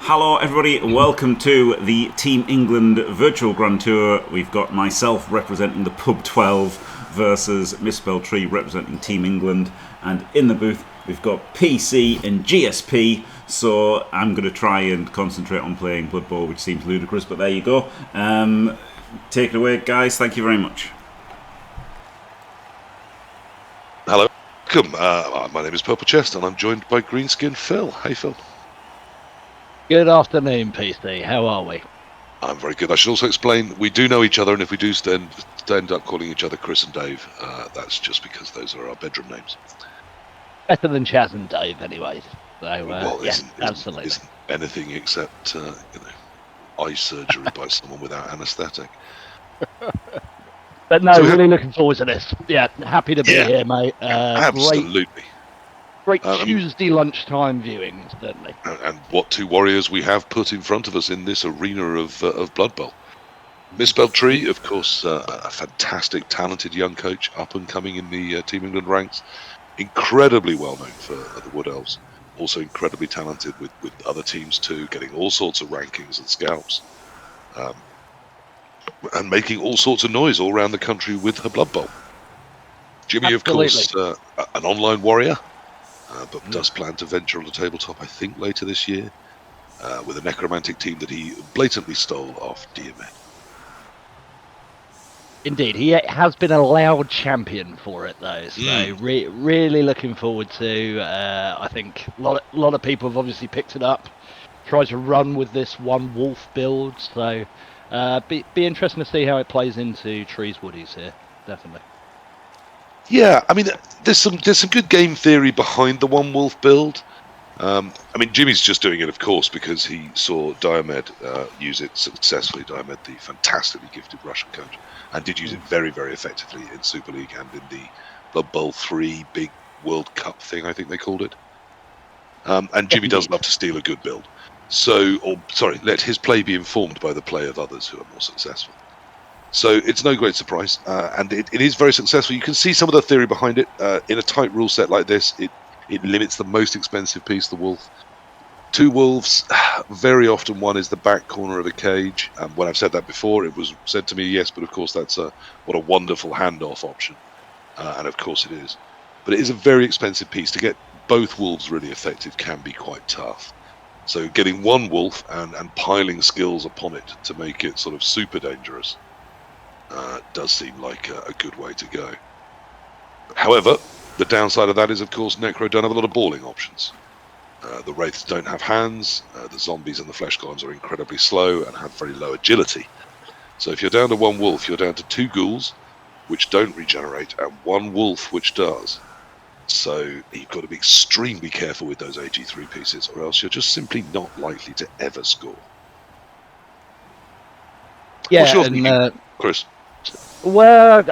Hello everybody, welcome to the Team England Virtual Grand Tour. We've got myself representing the PUB12 versus Misspelled Tree representing Team England, and in the booth we've got PC and GSP, so I'm going to try and concentrate on playing Blood Bowl, which seems ludicrous, but there you go. Take it away guys, thank you very much. Hello, welcome. My name is Purple Chest and I'm joined by Greenskin Phil. Hey Phil. Good afternoon, PC. How are we? I'm very good. I should also explain, we do know each other, and if we do end up calling each other Chris and Dave, that's just because those are our bedroom names. Better than Chaz and Dave, anyways. So, well, yeah, absolutely. Isn't anything except eye surgery by someone without anaesthetic. But no, so really looking forward to this. Yeah, happy to be here, mate. Absolutely. Great Tuesday lunchtime viewing, certainly. And what two warriors we have put in front of us in this arena of Blood Bowl. Misspelled Tree, of course, a fantastic, talented young coach, up and coming in the Team England ranks. Incredibly well known for the Wood Elves. Also incredibly talented with other teams too, getting all sorts of rankings and scalps. And making all sorts of noise all around the country with her Blood Bowl. Jimmy, Absolutely. Of course, an online warrior. But does plan to venture on the tabletop, I think, later this year, with a Necromantic team that he blatantly stole off DMN. Indeed, he has been a loud champion for it, though. So really looking forward to. I think a lot of people have obviously picked it up, tried to run with this one wolf build. So be interesting to see how it plays into Trees Woodies here, definitely. Yeah, I mean, there's some good game theory behind the one wolf build. I mean, Jimmy's just doing it, of course, because he saw Diomed use it successfully. Diomed, the fantastically gifted Russian coach, and did use it very, very effectively in Super League and in the Blood Bowl 3 big World Cup thing, I think they called it. And Jimmy does love to steal a good build. Let his play be informed by the play of others who are more successful. So it's no great surprise, and it is very successful. You can see some of the theory behind it. In a tight rule set like this, it limits the most expensive piece, the wolf. Two wolves, very often one is the back corner of a cage. And when I've said that before, it was said to me, yes, but of course that's what a wonderful handoff option. And of course it is. But it is a very expensive piece. To get both wolves really effective can be quite tough. So getting one wolf and piling skills upon it to make it sort of super dangerous does seem like a good way to go. However, the downside of that is, of course, Necro don't have a lot of balling options. The Wraiths don't have hands, the zombies and the flesh golems are incredibly slow and have very low agility. So if you're down to one wolf, you're down to two ghouls, which don't regenerate, and one wolf, which does. So you've got to be extremely careful with those AG3 pieces, or else you're just simply not likely to ever score. Yeah, what's your thinking, Chris? Well,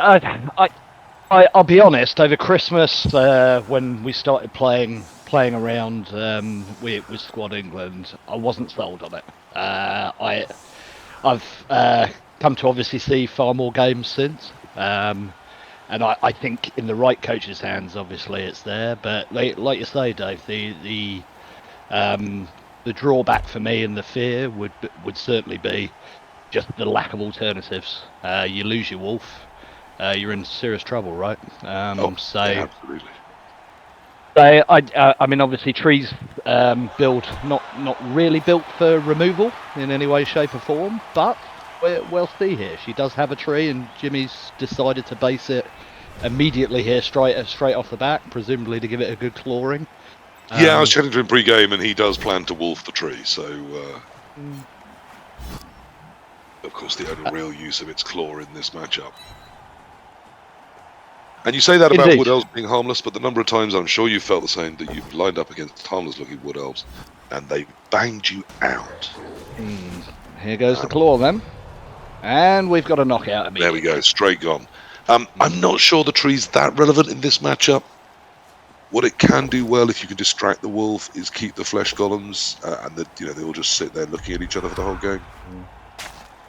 I'll be honest. Over Christmas, when we started playing around with Squad England, I wasn't sold on it. I've come to obviously see far more games since, and I think in the right coach's hands, obviously it's there. But like you say, Dave, the drawback for me and the fear would certainly be just the lack of alternatives. You lose your wolf, you're in serious trouble, right? Yeah, absolutely. So I mean, obviously, Tree's build not really built for removal in any way, shape, or form, but we'll see here. She does have a tree, and Jimmy's decided to base it immediately here, straight off the bat, presumably to give it a good clawing. Yeah, I was chatting to him pre-game, and he does plan to wolf the tree. So. Of course, the only real use of its claw in this matchup. And you say that about Indeed. Wood Elves being harmless, but the number of times I'm sure you felt the same, that you've lined up against harmless-looking Wood Elves, and they banged you out. Here goes the claw, then. And we've got a knockout immediately. There we go, straight gone. I'm not sure the tree's that relevant in this matchup. What it can do well, if you can distract the wolf, is keep the flesh golems, and they all just sit there looking at each other for the whole game.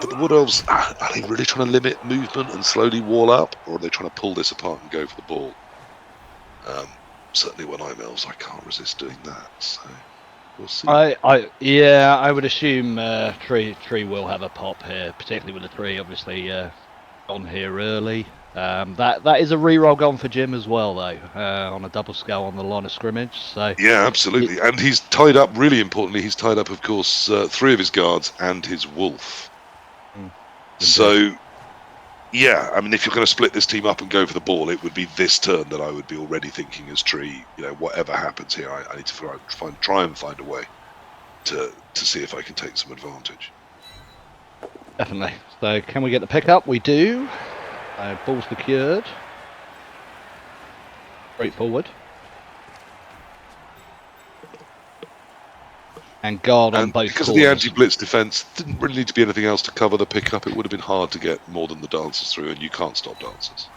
But the Wood Elves, are they really trying to limit movement and slowly wall up, or are they trying to pull this apart and go for the ball? Certainly when I'm Elves, I can't resist doing that. So We'll see. I would assume Tree will have a pop here, particularly with the Tree obviously on here early. That is a reroll gone for Jim as well, though, on a double scale on the line of scrimmage. So Yeah, absolutely. And he's tied up, really importantly, he's tied up, of course, 3 of his guards and his wolf. So, yeah, I mean, if you're going to split this team up and go for the ball, it would be this turn that I would be already thinking as Tree, whatever happens here, I need to try and find a way to see if I can take some advantage. Definitely. So can we get the pickup? We do. Ball secured. Straightforward. And guard on both because corners. of the anti-blitz defense, didn't really need to be anything else to cover the pickup. It would have been hard to get more than the dancers through, and you can't stop dancers.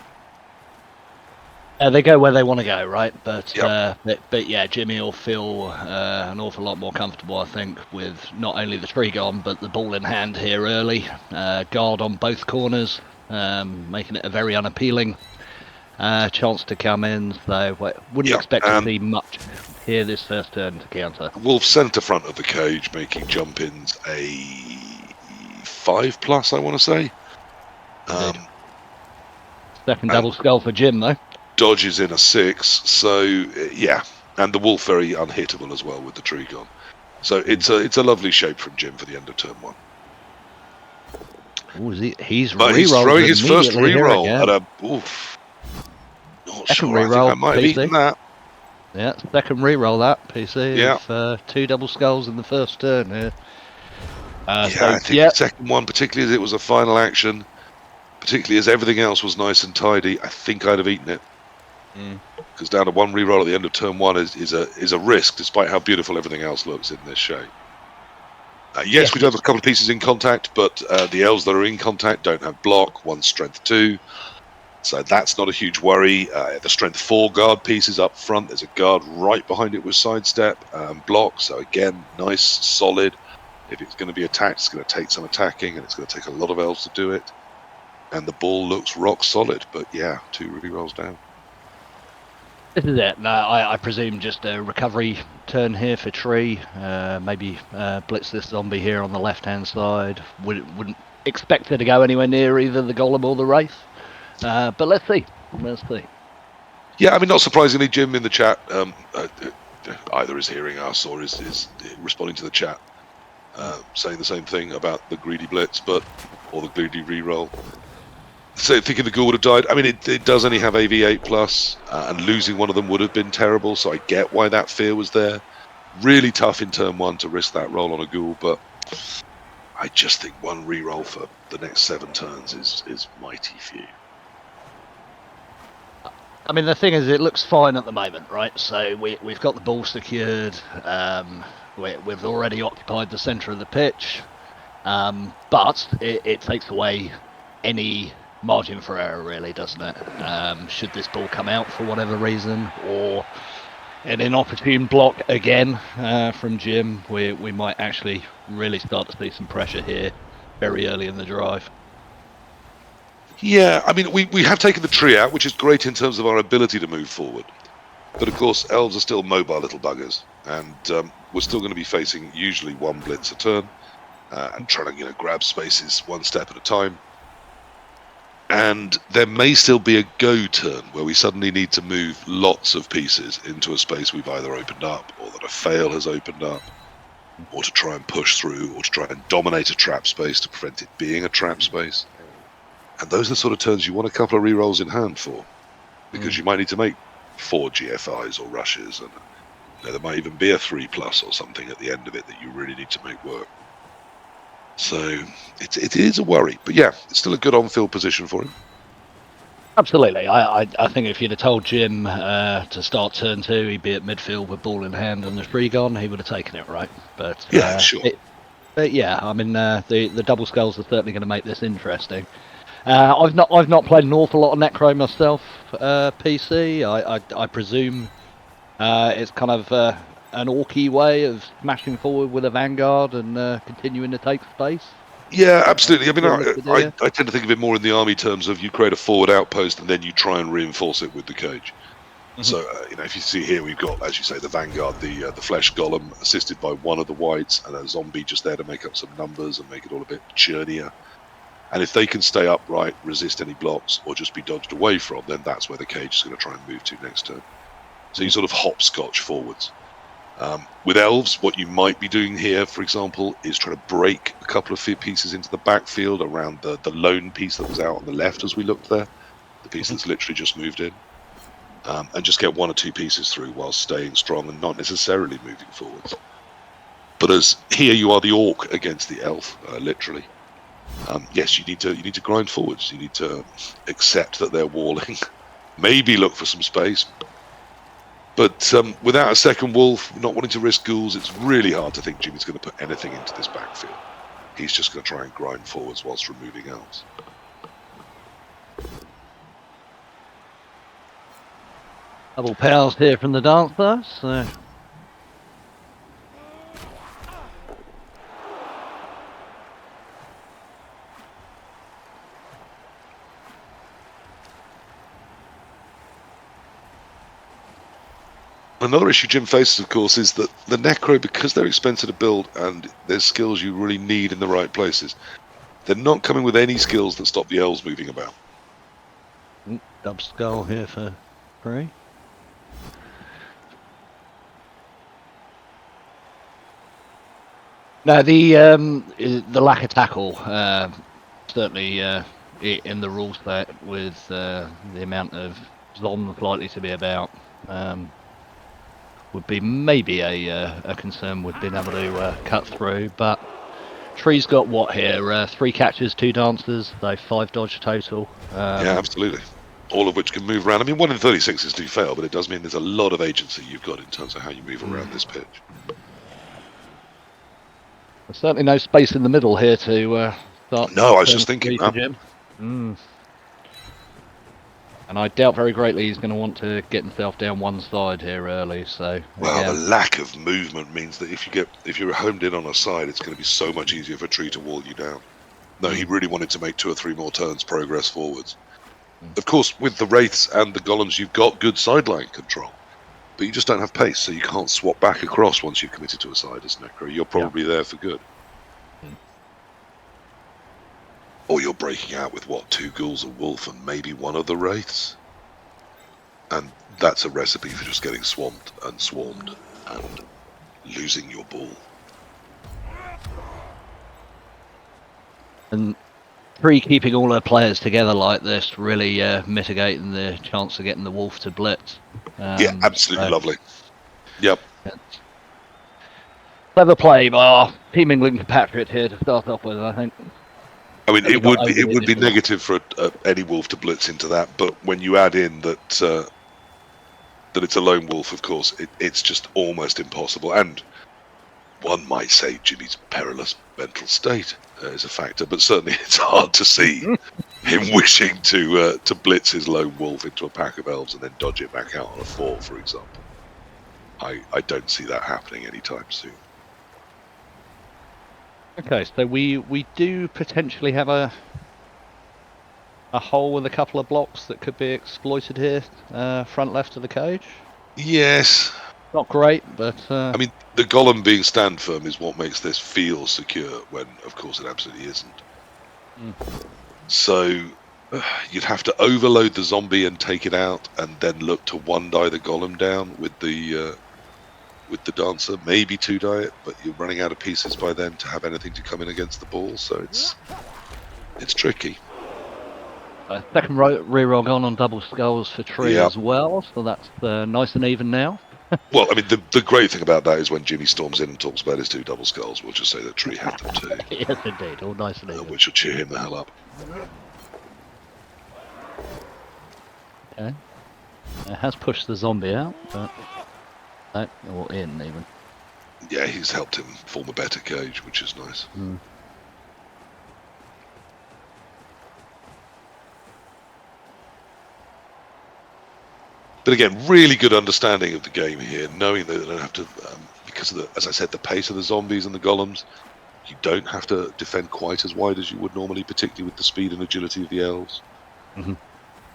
They go where they want to go, right? But Yep. but yeah, Jimmy will feel an awful lot more comfortable, I think, with not only the Tree gone, but the ball in hand here early. Guard on both corners, making it a very unappealing chance to come in. So wouldn't expect to see much here this first turn to counter. Wolf centre front of the cage, making jump-ins a 5+, I want to say. Second double skull for Jim, though. Dodges in a 6, so yeah, and the wolf very unhittable as well with the Tree gone. So it's a lovely shape from Jim for the end of turn 1. Oh, he's throwing his first reroll at at a oof. Not second sure. reroll, I might have eaten that. Yeah, second reroll that PC. Yeah. Of 2 double skulls in the first turn here. I think the second one, particularly as it was a final action, particularly as everything else was nice and tidy, I think I'd have eaten it. Because down to 1 reroll at the end of turn 1 is a risk, despite how beautiful everything else looks in this shape. Yes, we do have a couple of pieces in contact, but the elves that are in contact don't have block. 1 strength 2, so that's not a huge worry. The strength 4 guard pieces up front. There's a guard right behind it with sidestep and block. So again, nice, solid. If it's going to be attacked, it's going to take some attacking, and it's going to take a lot of elves to do it. And the ball looks rock solid, but yeah, 2 rerolls down. This is it. No, I presume just a recovery turn here for Tree. Maybe blitz this zombie here on the left-hand side. Wouldn't expect her to go anywhere near either the Golem or the Wraith. But let's see. Yeah, I mean, not surprisingly, Jim in the chat either is hearing us or is responding to the chat, saying the same thing about the greedy blitz, or the greedy reroll. So thinking the ghoul would have died. I mean, it does only have AV8+, and losing one of them would have been terrible, so I get why that fear was there. Really tough in turn 1 to risk that roll on a ghoul, but I just think 1 reroll for the next 7 turns is mighty few. I mean, the thing is, it looks fine at the moment, right? So we've got the ball secured. We've already occupied the centre of the pitch, but it takes away any margin for error, really, doesn't it? Should this ball come out for whatever reason, or an inopportune block again from Jim, we might actually really start to see some pressure here very early in the drive. Yeah, I mean, we have taken the Tree out, which is great in terms of our ability to move forward. But of course, elves are still mobile little buggers, and we're still going to be facing usually 1 blitz a turn, and trying to grab spaces 1 step at a time. And there may still be a go turn where we suddenly need to move lots of pieces into a space we've either opened up, or that a fail has opened up, or to try and push through, or to try and dominate a trap space to prevent it being a trap space. And those are the sort of turns you want a couple of rerolls in hand for, because you might need to make 4 GFIs or rushes, and there might even be a 3+ or something at the end of it that you really need to make work. So it is a worry, but yeah, it's still a good on-field position for him. Absolutely. I think if you'd have told Jim to start turn 2, he'd be at midfield with ball in hand and the Tree gone, he would have taken it, right? But yeah, sure. But yeah, I mean, the double skulls are certainly going to make this interesting. I've not played an awful lot of Necro myself, PC. I presume it's kind of an orky way of smashing forward with a vanguard and continuing to take space. Yeah, absolutely. I mean, I tend to think of it more in the army terms of you create a forward outpost and then you try and reinforce it with the cage. So, if you see here, we've got, as you say, the Vanguard, the Flesh Golem, assisted by one of the whites, and a zombie just there to make up some numbers and make it all a bit churnier. And if they can stay upright, resist any blocks, or just be dodged away from, then that's where the cage is going to try and move to next turn. So you sort of hopscotch forwards. With elves, what you might be doing here, for example, is trying to break a couple of pieces into the backfield around the lone piece that was out on the left as we looked there, the piece that's literally just moved in. And just get one or two pieces through while staying strong and not necessarily moving forwards. But as here you are the orc against the elf, literally. Yes, you need to grind forwards. You need to accept that they're walling. Maybe look for some space. But without a second wolf, not wanting to risk ghouls, it's really hard to think Jimmy's going to put anything into this backfield. He's just going to try and grind forwards whilst removing elves. Double powers here from the dancer, so... Another issue Jim faces, of course, is that the Necro, because they're expensive to build and there's skills you really need in the right places, they're not coming with any skills that stop the elves moving about. Dub skull here for free. No, the lack of tackle, certainly in the rule set with the amount of zombs likely to be about, would be maybe a concern with being able to cut through. But Tree's got what here? 3 catches, 2 dancers, so 5 dodge total. Yeah, absolutely. All of which can move around. I mean, 1 in 36s do fail, but it does mean there's a lot of agency you've got in terms of how you move around this pitch. There's certainly no space in the middle here to start. No, I was just thinking that. And I doubt very greatly he's going to want to get himself down one side here early. So well, the lack of movement means that if you're homed in on a side, it's going to be so much easier for Tree to wall you down. No, he really wanted to make 2 or 3 more turns progress forwards. Of course, with the Wraiths and the Golems, you've got good sideline control. But you just don't have pace, so you can't swap back across once you've committed to a side as Necro. You're probably there for good. Or you're breaking out with, 2 ghouls, a wolf, and maybe 1 of the Wraiths? And that's a recipe for just getting swamped and swarmed and losing your ball. And Tree keeping all her players together like this, really mitigating the chance of getting the wolf to blitz. Yeah, absolutely lovely. Yep. Clever play by our Team England compatriot here to start off with, I think. I mean, it would be negative for any wolf to blitz into that, but when you add in that it's a lone wolf, of course, it's just almost impossible. And one might say Jimmy's perilous mental state is a factor, but certainly it's hard to see him wishing to blitz his lone wolf into a pack of elves and then dodge it back out on a 4, for example. I don't see that happening anytime soon. Okay, so we do potentially have a hole with a couple of blocks that could be exploited here, front left of the cage. Yes. Not great, but... I mean, the Golem being stand firm is what makes this feel secure, when, of course, it absolutely isn't. So, you'd have to overload the zombie and take it out, and then look to 1-die the Golem down with the dancer, maybe 2-die it, but you're running out of pieces by then to have anything to come in against the ball, so it's tricky. Second reroll gone on double skulls for Tree as well, so that's nice and even now. Well, I mean, the great thing about that is when Jimmy storms in and talks about his 2 double skulls, we'll just say that Tree had them too. Yes, indeed, all nice and even. Which will cheer him the hell up. Okay. It has pushed the zombie out, but... No, or in, even. Yeah, he's helped him form a better cage, which is nice. But again, really good understanding of the game here, knowing that they don't have to, because of as I said, the pace of the zombies and the golems, you don't have to defend quite as wide as you would normally, particularly with the speed and agility of the elves.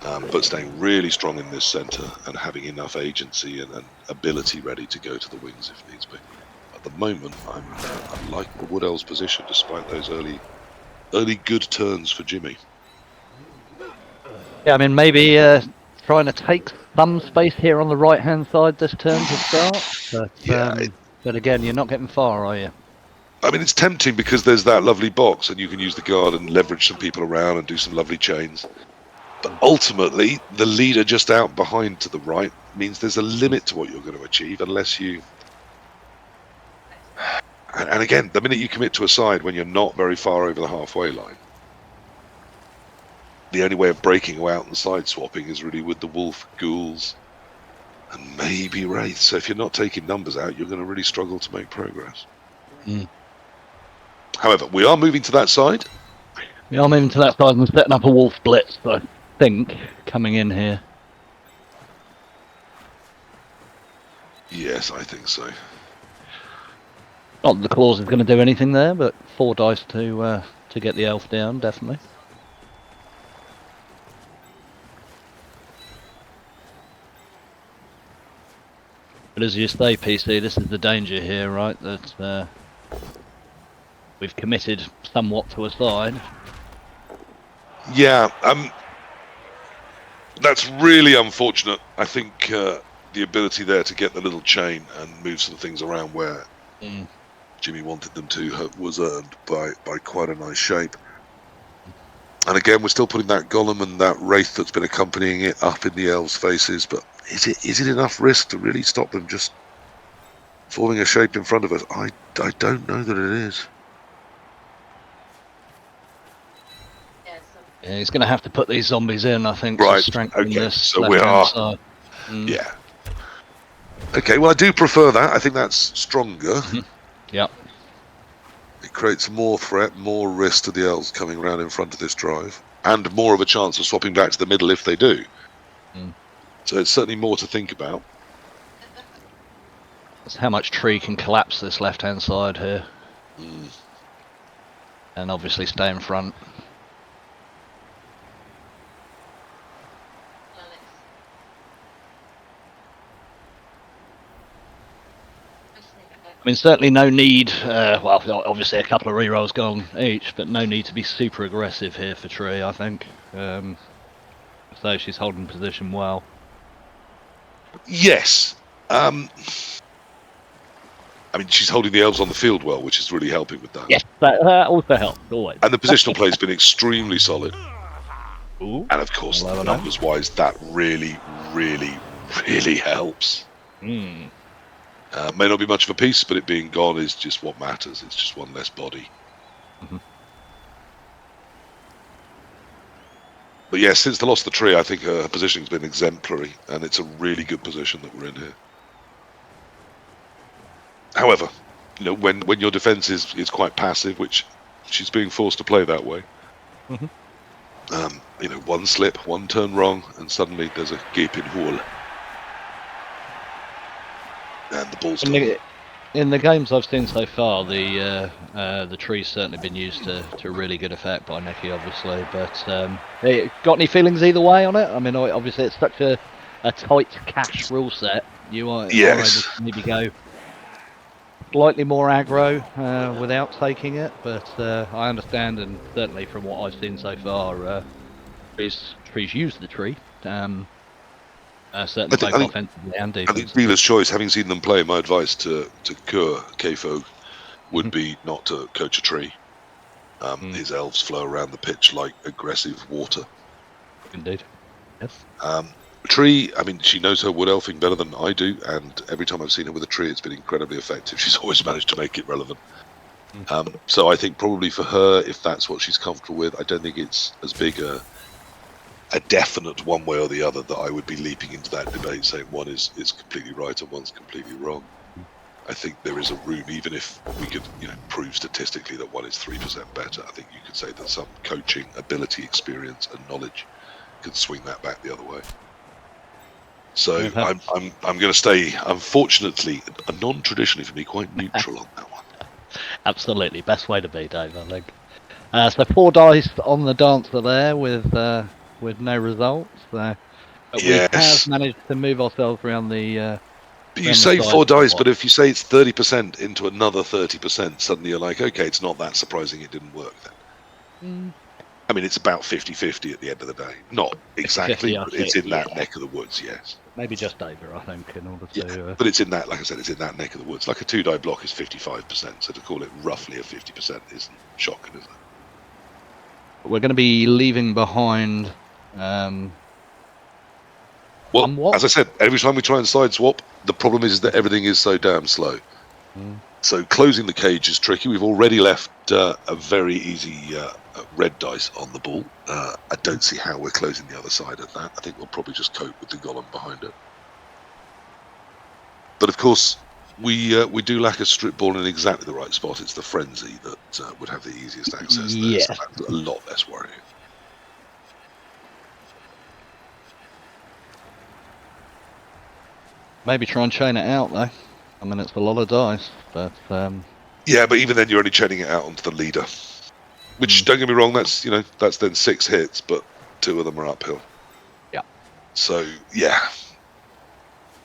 but staying really strong in this centre and having enough agency and ability ready to go to the wings if needs be. At the moment, I like the Wood Elves' position despite those early good turns for Jimmy. Yeah, I mean, maybe trying to take some space here on the right-hand side this turn to start. But again, you're not getting far, are you? I mean, it's tempting because there's that lovely box and you can use the guard and leverage some people around and do some lovely chains. But ultimately, the leader just out behind to the right means there's a limit to what you're going to achieve unless you... And again, the minute you commit to a side when you're not very far over the halfway line, the only way of breaking out and side swapping is really with the wolf, ghouls, and maybe wraiths. So if you're not taking numbers out, you're going to really struggle to make progress. However, we are moving to that side. We are moving to that side and setting up a wolf blitz, I think, coming in here. Yes, I think so. Not that the claws is going to do anything there, but 4 dice to get the elf down, definitely. But as you say, PC, this is the danger here, right? That we've committed somewhat to a side. Yeah, that's really unfortunate. I think the ability there to get the little chain and move some things around where Jimmy wanted them to was earned by quite a nice shape. And again, we're still putting that golem and that wraith that's been accompanying it up in the elves' faces, but is it enough risk to really stop them just forming a shape in front of us? I don't know that it is. Yeah, he's going to have to put these zombies in, I think, right. to strengthen this. So we are. Side. Yeah. Okay, well, I do prefer that. I think that's stronger. Yep. It creates more threat, more risk to the elves coming around in front of this drive, and more of a chance of swapping back to the middle if they do. So it's certainly more to think about. That's how much tree can collapse this left-hand side here. And obviously stay in front. I mean, certainly no need, well, obviously a couple of rerolls gone each, but no need to be super aggressive here for Tree, I think. So she's holding position well. Yes. I mean, she's holding the elves on the field well, which is really helping with that. Yes, that also helps, always. And the positional play has been extremely solid. Ooh. And of course, numbers-wise, that really, really, really helps. May not be much of a piece, but it being gone is just what matters. It's just one less body. But yeah, since the loss of the tree, I think her positioning's been exemplary, and it's a really good position that we're in here. However, you know, when your defence is quite passive, which she's being forced to play that way, you know, one slip, one turn wrong, and suddenly there's a gaping hole. And the ball's gone. In the games I've seen so far, the tree's certainly been used to really good effect by Nikki, obviously. But got any feelings either way on it? I mean, obviously it's such a tight cash rule set. You are able to maybe go slightly more aggro without taking it, but I understand, and certainly from what I've seen so far, trees use the tree. Certainly both offensively and defensively. I think dealer's choice, having seen them play, my advice to Kur, K-Folk, would be not to coach a tree. His elves flow around the pitch like aggressive water. Indeed. Yes. Tree, I mean, she knows her wood elfing better than I do, and every time I've seen her with a tree, it's been incredibly effective. She's always managed to make it relevant. So I think probably for her, if that's what she's comfortable with, I don't think it's as big a definite one way or the other that I would be leaping into that debate saying one is completely right and one's completely wrong. I think there is a room, even if we could, you know, prove statistically that one is 3% better. I think you could say that some coaching, ability, experience, and knowledge could swing that back the other way. So I'm going to stay, unfortunately, non-traditionally for me, quite neutral on that one. Absolutely, best way to be, Dave, I think. So 4 dice on the dancer there with with no results. So but we Yes. have managed to move ourselves around the. But you around the say side 4 dice, somewhat. but if you say it's 30% into another 30%, suddenly you're like, okay, it's not that surprising it didn't work then. I mean, it's about 50-50 at the end of the day. Not exactly, 50-50, but it's in that yeah. neck of the woods, yes. Maybe just over, I think, in order Yeah, to. but it's in that, like I said, it's in that neck of the woods. Like a 2-die block is 55%, so to call it roughly a 50% isn't shocking, is it? We're going to be leaving behind. Well, somewhat. as I said, every time we try and side swap, the problem is that everything is so damn slow. So closing the cage is tricky. We've already left a very easy red dice on the ball. I don't see how we're closing the other side of that. I think we'll probably just cope with the golem behind it. But of course, we do lack a strip ball in exactly the right spot. It's the frenzy that would have the easiest access there. Yes. So that's a lot less worrying. Maybe try and chain it out though. I mean, it's a lot of dice, but Yeah, but even then, you're only chaining it out onto the leader. Which, don't get me wrong, that's then 6 hits, but 2 of them are uphill. Yeah. So yeah.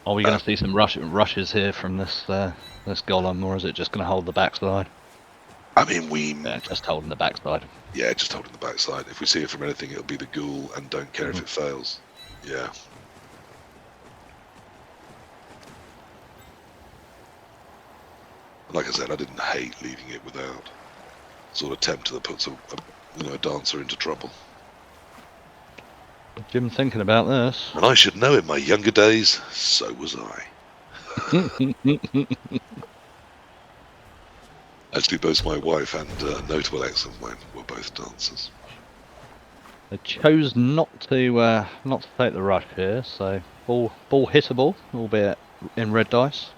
Are we going to see some rushes here from this golem, or is it just going to hold the backside? I mean, just holding the backside. Yeah, just holding the backside. If we see it from anything, it'll be the ghoul, and don't care if it fails. Yeah. Like I said, I didn't hate leaving it without. Sort of tempted that puts a dancer into trouble. Jim thinking about this. And I should know in my younger days, so was I. Actually, both my wife and a notable ex of mine were both dancers. They chose not to take the rush here, so ball hittable, albeit in red dice.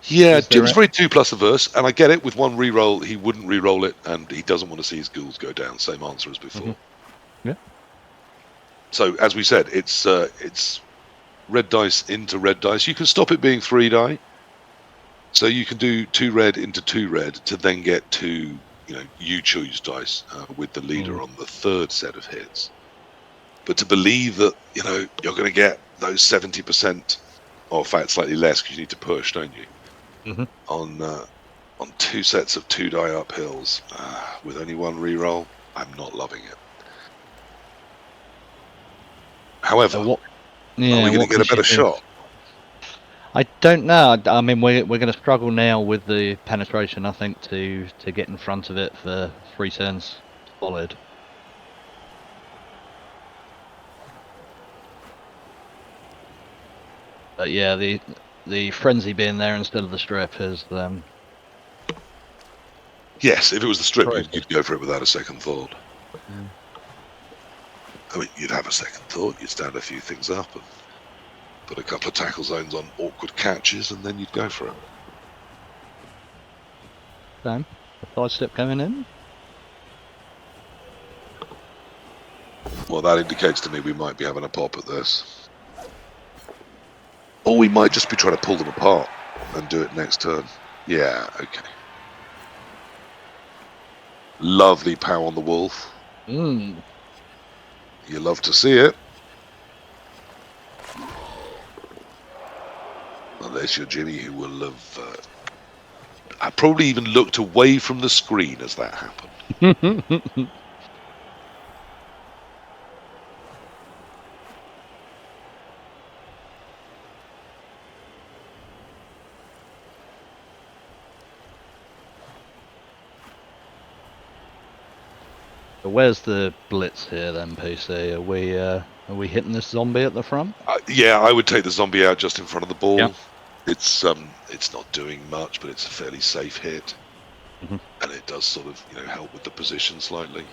Yeah, Jim's very 2+ averse, and I get it. With 1 reroll, he wouldn't reroll it, and he doesn't want to see his ghouls go down. Same answer as before. Yeah. So as we said, it's red dice into red dice. You can stop it being 3 die. So you can do 2 red into 2 red to then get 2, you choose dice with the leader on the 3rd set of hits. But to believe that, you're going to get those 70%, or in fact slightly less because you need to push, don't you? On 2 sets of 2 die uphills with only 1 reroll, I'm not loving it. However, are we going to get a better shot? I don't know. I mean, we're going to struggle now with the penetration, I think, to get in front of it for 3 turns solid. But yeah, the frenzy being there instead of the strip is. Yes, if it was the strip, you'd go for it without a second thought. I mean, you'd have a second thought, you'd stand a few things up and put a couple of tackle zones on awkward catches, and then you'd go for it. Sam, the side step coming in. Well, that indicates to me we might be having a pop at this. Or we might just be trying to pull them apart and do it next turn. Yeah, okay. Lovely pow on the wolf. You love to see it. Unless you're Jimmy, who will have I probably even looked away from the screen as that happened. Where's the blitz here then, PC? Are we hitting this zombie at the front? Yeah, I would take the zombie out just in front of the ball. Yeah. It's not doing much, but it's a fairly safe hit, and it does sort of help with the position slightly.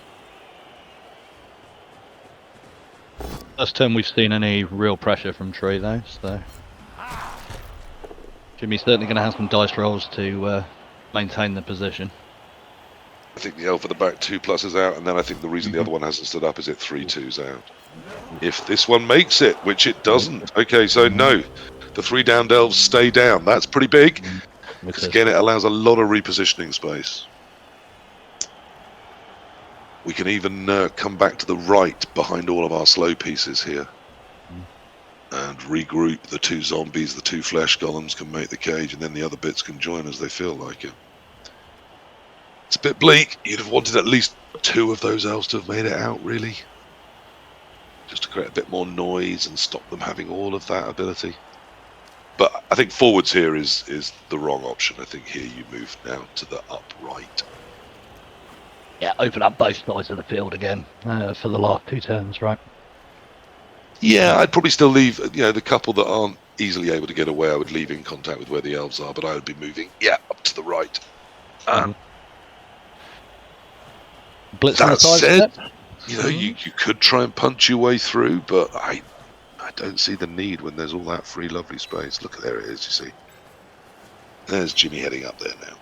First turn we've seen any real pressure from Tree though, so Jimmy's certainly going to have some dice rolls to maintain the position. I think the elf at the back 2+ out, and then I think the reason the other one hasn't stood up is it 3 2s out. If this one makes it, which it doesn't, okay, so no, the 3 downed elves stay down. That's pretty big, because again it allows a lot of repositioning space. We can even come back to the right behind all of our slow pieces here. And regroup the 2 zombies, the 2 flesh golems can make the cage, and then the other bits can join as they feel like it. It's a bit bleak. You'd have wanted at least 2 of those elves to have made it out, really. Just to create a bit more noise and stop them having all of that ability. But I think forwards here is the wrong option. I think here you move now to the upright. Yeah, open up both sides of the field again for the last 2 turns, right? Yeah, I'd probably still leave, the couple that aren't easily able to get away, I would leave in contact with where the elves are, but I would be moving, up to the right. Blitz That said, step? you could try and punch your way through, but I don't see the need when there's all that free lovely space. Look, there it is, you see. There's Jimmy heading up there now.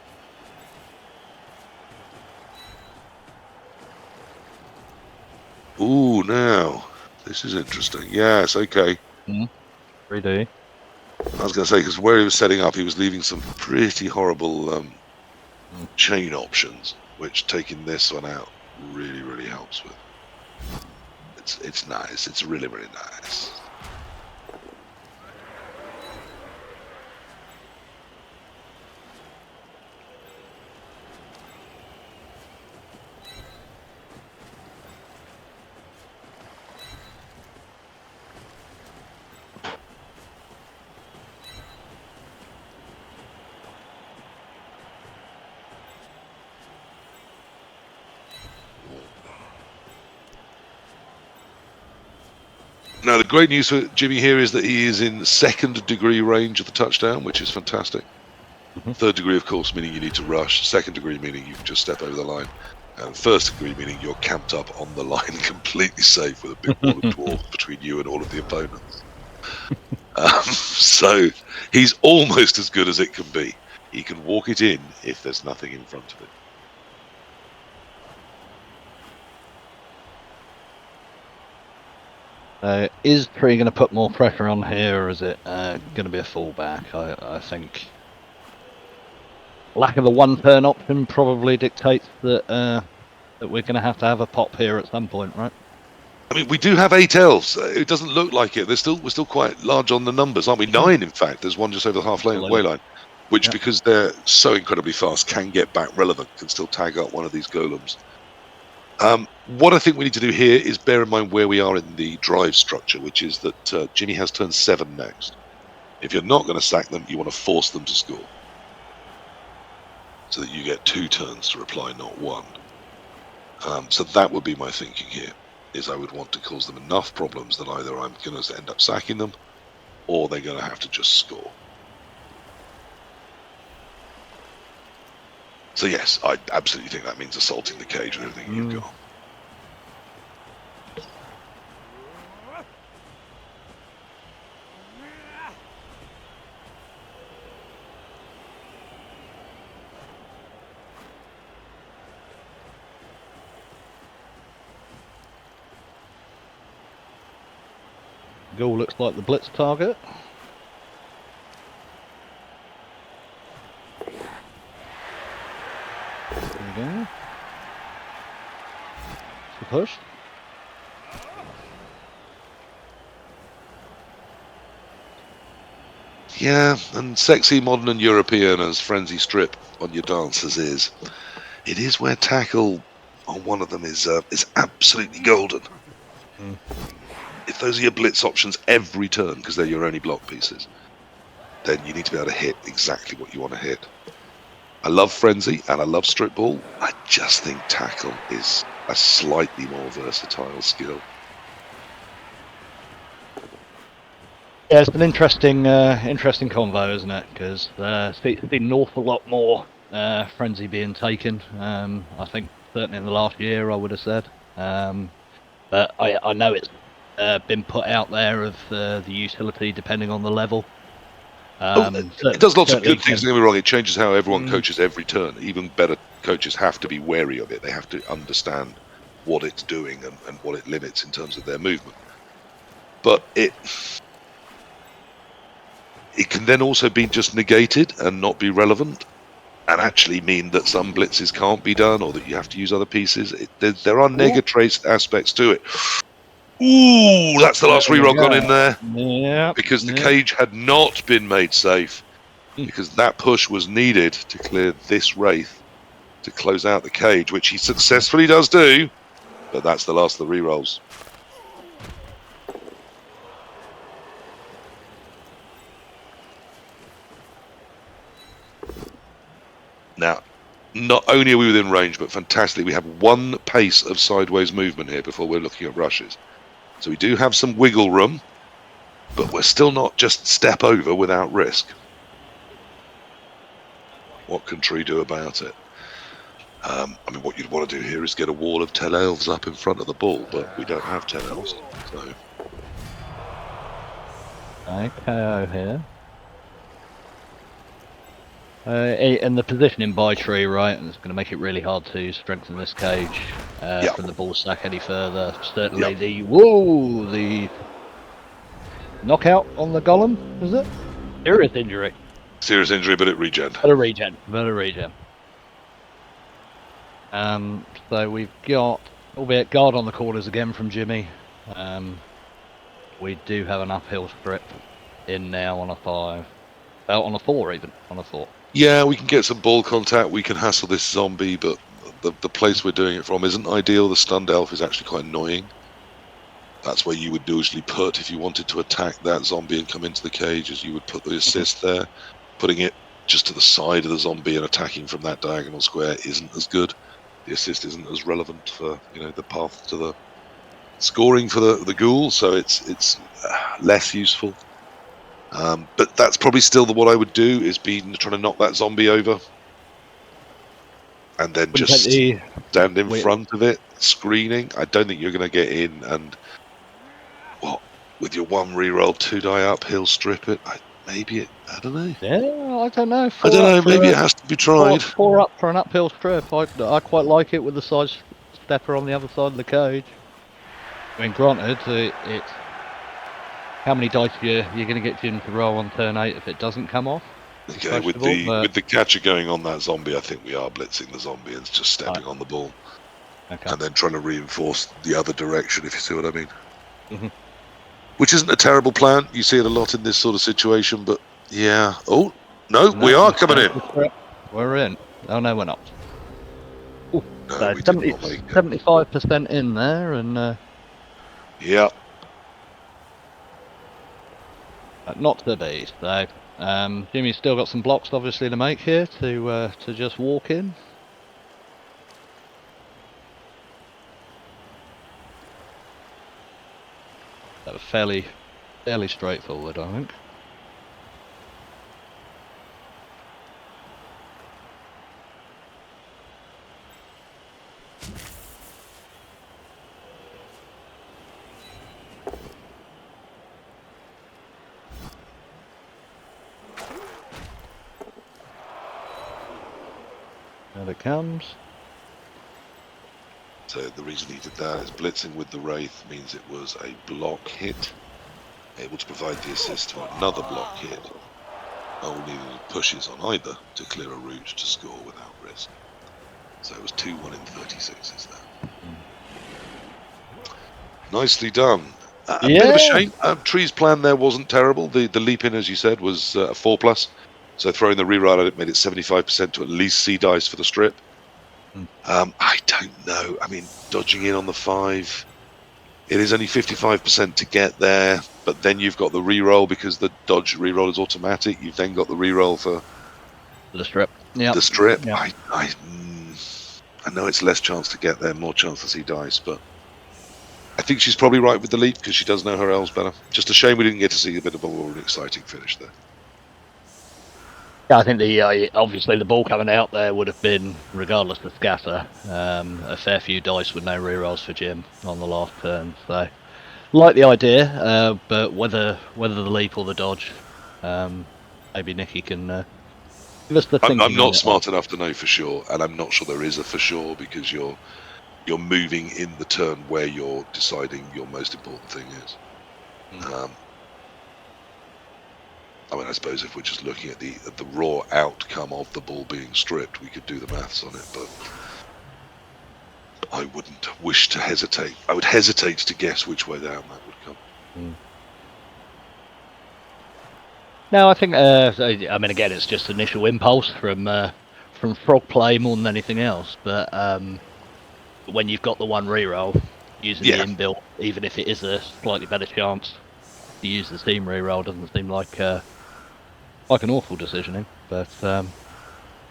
Ooh, now, this is interesting. Yes, okay. 3D. I was going to say, because where he was setting up, he was leaving some pretty horrible chain options, which taking this one out really, really helps with. It's nice. It's really, really nice. Now, the great news for Jimmy here is that he is in 2nd degree range of the touchdown, which is fantastic. 3rd degree, of course, meaning you need to rush. 2nd degree, meaning you can just step over the line. And 1st degree, meaning you're camped up on the line, completely safe with a big wall of dwarves between you and all of the opponents. So he's almost as good as it can be. He can walk it in if there's nothing in front of it. Is Tree going to put more pressure on here, or is it going to be a fallback? I think lack of a 1-turn option probably dictates that that we're going to have a pop here at some point, right? I mean, we do have 8 elves. It doesn't look like it. We're still quite large on the numbers, aren't we? 9, in fact. There's one just over the half lane way line, which, because they're so incredibly fast, can get back relevant, can still tag up one of these golems. What I think we need to do here is bear in mind where we are in the drive structure, which is that Jimmy has turn 7 next. If you're not going to sack them, you want to force them to score, so that you get 2 turns to reply, not 1. So that would be my thinking here, is I would want to cause them enough problems that either I'm going to end up sacking them, or they're going to have to just score. So yes, I absolutely think that means assaulting the cage and everything you've got. Goal looks like the blitz target. There we go. The push. Yeah, and sexy, modern and European as Frenzy Strip on your dancers is. It is where tackle on one of them is absolutely golden. If those are your blitz options every turn, because they're your only block pieces, then you need to be able to hit exactly what you want to hit. I love Frenzy and I love Strip Ball. I just think tackle is a slightly more versatile skill. Yeah, it's an interesting convo, isn't it? Because there's been an awful lot more Frenzy being taken. I think certainly in the last year, I would have said. But I know it's been put out there of the utility depending on the level. It does lots of good things, don't get me wrong. It changes how everyone coaches every turn. Even better coaches have to be wary of it. They have to understand what it's doing and what it limits in terms of their movement. But it can then also be just negated and not be relevant. and actually mean that some blitzes can't be done or that you have to use other pieces. There are negatrace aspects to it. Ooh, that's the last reroll gone in there. Yeah. Because the cage had not been made safe. Because that push was needed to clear this Wraith to close out the cage, which he successfully does do. But that's the last of the rerolls. Now, not only are we within range, but fantastically, we have one pace of sideways movement here before we're looking at rushes. So we do have some wiggle room, but we're still not just step over without risk. What can Tree do about it? I mean, what you'd want to do here is get a wall of 10 elves up in front of the ball, but we don't have 10 elves, so... KO here. And the positioning by Tree, right, and it's going to make it really hard to strengthen this cage from the ball stack any further. Certainly the knockout on the golem, is it? Serious injury. Serious injury, but it regen. But a regen. So we've got, albeit guard on the corners again from Jimmy. We do have an uphill strip in now on a 5. On a 4 even, on a 4. Yeah, we can get some ball contact, we can hassle this zombie, but the place we're doing it from isn't ideal. The stunned elf is actually quite annoying. That's where you would usually put, if you wanted to attack that zombie and come into the cage, as you would put the assist there. Putting it just to the side of the zombie and attacking from that diagonal square isn't as good. The assist isn't as relevant for, you know, the path to the scoring for the ghoul, so it's less useful. But that's probably still what I would do, is be trying to knock that zombie over. And then just stand in front of it, screening. I don't think you're going to get in and, with your 1 reroll, 2 die up, he'll strip it. I don't know. Yeah, I don't know. I don't know, maybe it has to be tried. 4 up for an uphill strip. I quite like it with the side stepper on the other side of the cage. I mean, granted, it's how many dice you're going to get Jim to roll on turn 8 if it doesn't come off? Okay, with the catcher going on that zombie, I think we are blitzing the zombie and just stepping on the ball. Okay. And then trying to reinforce the other direction, if you see what I mean. Mm-hmm. Which isn't a terrible plan. You see it a lot in this sort of situation, but yeah. Oh, no, we are coming in. We're in. Oh, no, we're not. Ooh, no, so 75% in there, and... yeah. Not to be, so... Jimmy's still got some blocks, obviously, to make here, to just walk in. That was fairly straightforward, I think. There it comes. So the reason he did that is blitzing with the Wraith means it was a block hit, able to provide the assist to another block hit. Only pushes on either to clear a route to score without risk. So it was 2-1 in 36s there. Nicely done. A bit of a shame. Tree's plan there wasn't terrible. The leap in, as you said, was a 4+. So throwing the reroll at it made it 75% to at least see dice for the strip. I don't know. I mean, dodging in on the 5, it is only 55% to get there, but then you've got the reroll because the dodge reroll is automatic. You've then got the reroll for the strip. Yeah, the strip. Yep. I know it's less chance to get there, more chance to see dice, but I think she's probably right with the leap because she does know her elves better. Just a shame we didn't get to see a bit of a more exciting finish there. Yeah, I think obviously the ball coming out there would have been, regardless of scatter, a fair few dice with no rerolls for Jim on the last turn. So, like the idea, but whether the leap or the dodge, maybe Nicky can give us the thinking. I'm not smart enough to know for sure, and I'm not sure there is a for sure because you're moving in the turn where you're deciding your most important thing is. I mean, I suppose if we're just looking at the raw outcome of the ball being stripped, we could do the maths on it, but I wouldn't wish to hesitate. I would hesitate to guess which way down that would come. No, I think. I mean, again, it's just initial impulse from frog play more than anything else. But when you've got the one reroll, using the inbuilt, even if it is a slightly better chance to use the team reroll, doesn't seem like an awful decisioning. But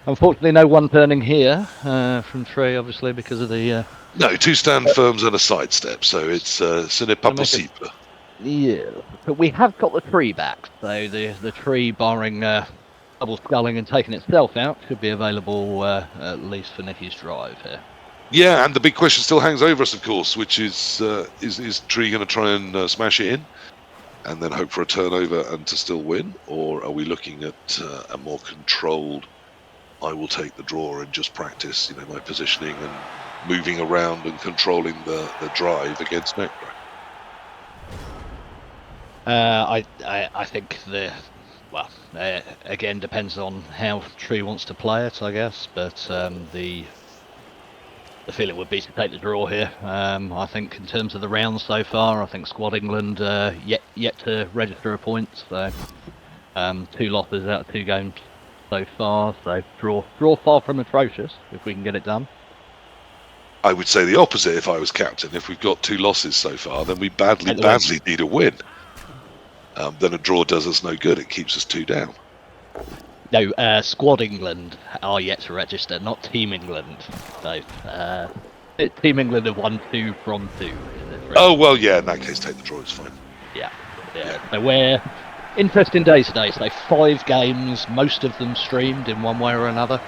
unfortunately, no one turning here from Tree, obviously because of the. No, 2 stand firms and a sidestep, so it's ce n'est pas possible. Yeah, but we have got the tree back, so the tree, barring double sculling and taking itself out, should be available at least for Nicky's drive here. Yeah, and the big question still hangs over us, of course, which is Tree going to try and smash it in, and then hope for a turnover and to still win, or are we looking at a more controlled? I will take the draw and just practice, my positioning and moving around and controlling the drive against Necro. I think again depends on how Tree wants to play it, I guess. But the feeling would be to take the draw here. I think in terms of the rounds so far, I think Squad England yet to register a point. So 2 losses out of 2 games so far. So draw far from atrocious if we can get it done. I would say the opposite if I was captain. If we've got 2 losses so far, then we badly need a win. Then a draw does us no good. It keeps us 2 down. No, Squad England are yet to register, not Team England. So, Team England have won 2 from 2. Oh, well, yeah, in that case, take the draw, it's fine. Yeah. So we're interesting days today. So 5 games, most of them streamed in one way or another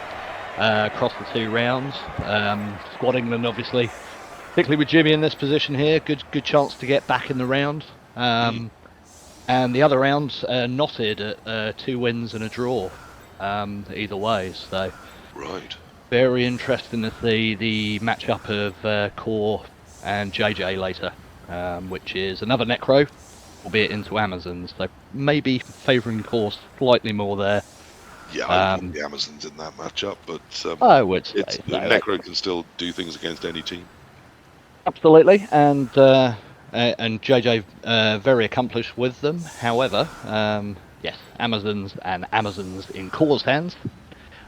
across the 2 rounds. Squad England, obviously, particularly with Jimmy in this position here, good chance to get back in the round. And the other rounds knotted at 2 wins and a draw, either way. So, right, very interesting to see the matchup of Core and JJ later, which is another Necro, albeit into Amazons. So maybe favouring Core slightly more there. Yeah, I want the Amazons in that matchup, but I would say Necro can still do things against any team. Absolutely, and JJ very accomplished with them. However, yes, Amazons in Core's hands.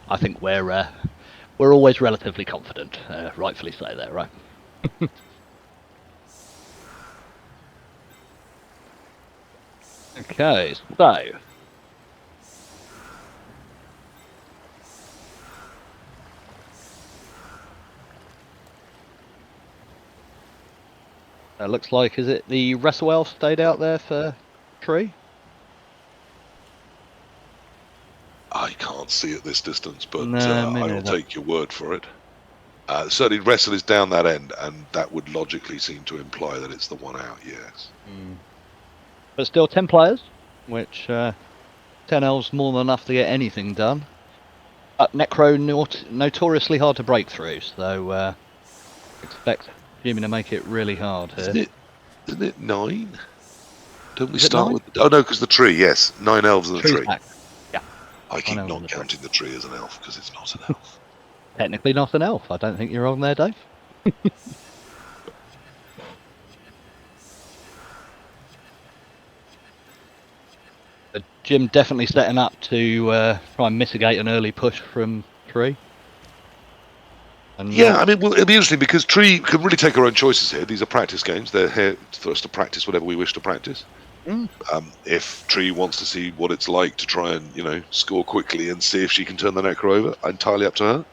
I think we're always relatively confident, rightfully so there, right? Okay, so looks like, is it the Wrestlewell stayed out there for Tree? I can't see at this distance, but No, I'll take your word for it. Certainly Wrestle is down that end, and that would logically seem to imply that it's the one out, yes. But still 10 players, which 10L's more than enough to get anything done. But Necro notoriously hard to break through, so expect Jimmy to make it really hard here. Isn't it 9? Don't we start with... Oh no, because the tree, yes. 9 elves and a tree. Back. Yeah. I keep not counting the tree as an elf, because it's not an elf. Technically not an elf. I don't think you're wrong there, Dave. Jim definitely setting up to try and mitigate an early push from Tree. And, yeah, I mean, well, it'll be interesting because Tree can really take our own choices here. These are practice games. They're here for us to practice whatever we wish to practice. If Tree wants to see what it's like to try and, score quickly and see if she can turn the Necro over, entirely up to her.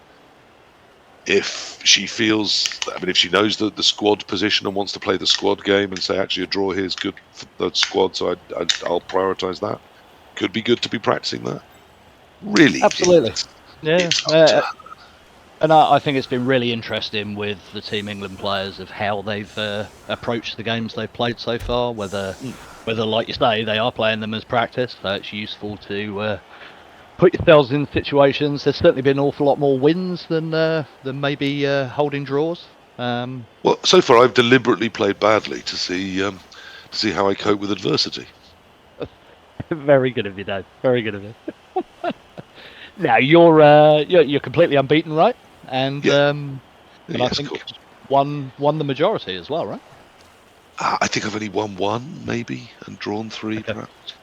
If she feels, if she knows the squad position and wants to play the squad game and say, actually, a draw here is good for the squad, so I'll prioritise that. Could be good to be practicing that. Really? Absolutely. And I think it's been really interesting with the Team England players of how they've approached the games they've played so far, whether, like you say, they are playing them as practice, so it's useful to put yourselves in situations. There's certainly been an awful lot more wins than maybe holding draws. Well, so far I've deliberately played badly to see how I cope with adversity. Very good of you, Dave. Very good of you. Now you're completely unbeaten, right? And Yeah. and I Yes, of think course. won the majority as well, right? I think I've only won one, maybe, and drawn three, Okay. perhaps.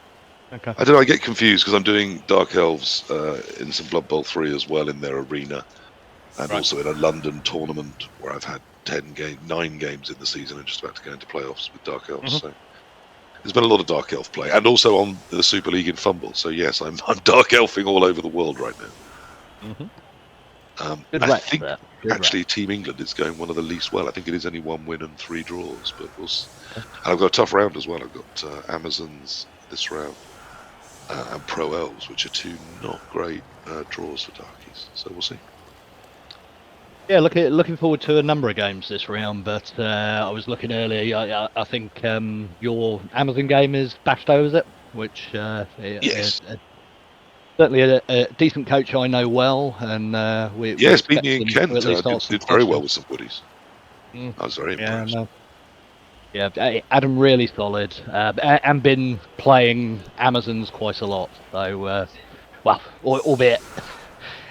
Okay. I don't know. I get confused because I'm doing Dark Elves in some Blood Bowl 3 as well in their arena, and Right. also in a London tournament where I've had 9 games in the season and just about to go into playoffs with Dark Elves. So there's been a lot of Dark Elf play, and also on the Super League in FUMBBL. So yes, I'm Dark Elfing all over the world right now. Good I rep think there. Good actually rep. Team England is going one of the least well. I think it is only 1 win and 3 draws, but and I've got a tough round as well. I've got Amazons this round and Pro Elves, which are 2 not great draws for Darkies. So we'll see. Yeah, looking forward to a number of games this round, but I was looking earlier. I think your Amazon game is bashed over, is it? Which Yes. certainly a decent coach I know well, and we Yes, beat expect me in them to Kent. at least ask some Did very well questions. with some goodies. Mm. I was very Yeah, impressed. no. Yeah, Adam really solid, and been playing Amazons quite a lot. So, well, albeit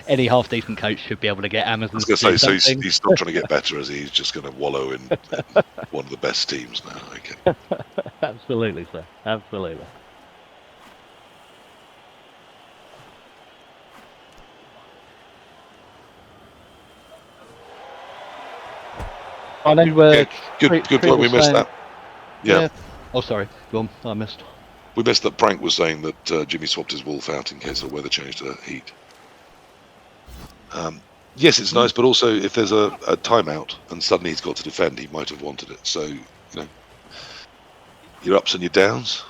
any half decent coach should be able to get I Amazons was going to to do say, so something. he's not trying to get better, is he? He's just going to wallow in one of the best teams now. Okay. Absolutely, sir. Absolutely. I know. Good Tree point. We was missed saying- that. Yeah. Oh, sorry. Go on. I missed. We missed that. Prank was saying that Jimmy swapped his wolf out in case the weather changed to heat. Yes, it's nice, but also if there's a timeout and suddenly he's got to defend, he might have wanted it. So, your ups and your downs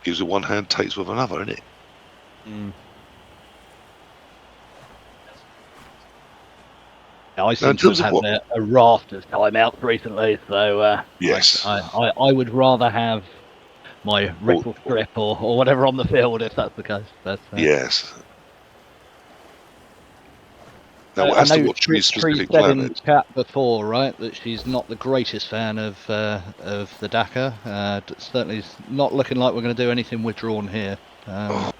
gives with one hand, takes with another, isn't it? Yeah, I seem to have had a raft of timeouts recently, so yes, I would rather have my ripple strip or whatever on the field if that's the case. But, yes. Now, I as to know what Tree's Tree specific said plan in is, chat before, right, that she's not the greatest fan of the Dakar. Certainly not looking like we're going to do anything withdrawn here. I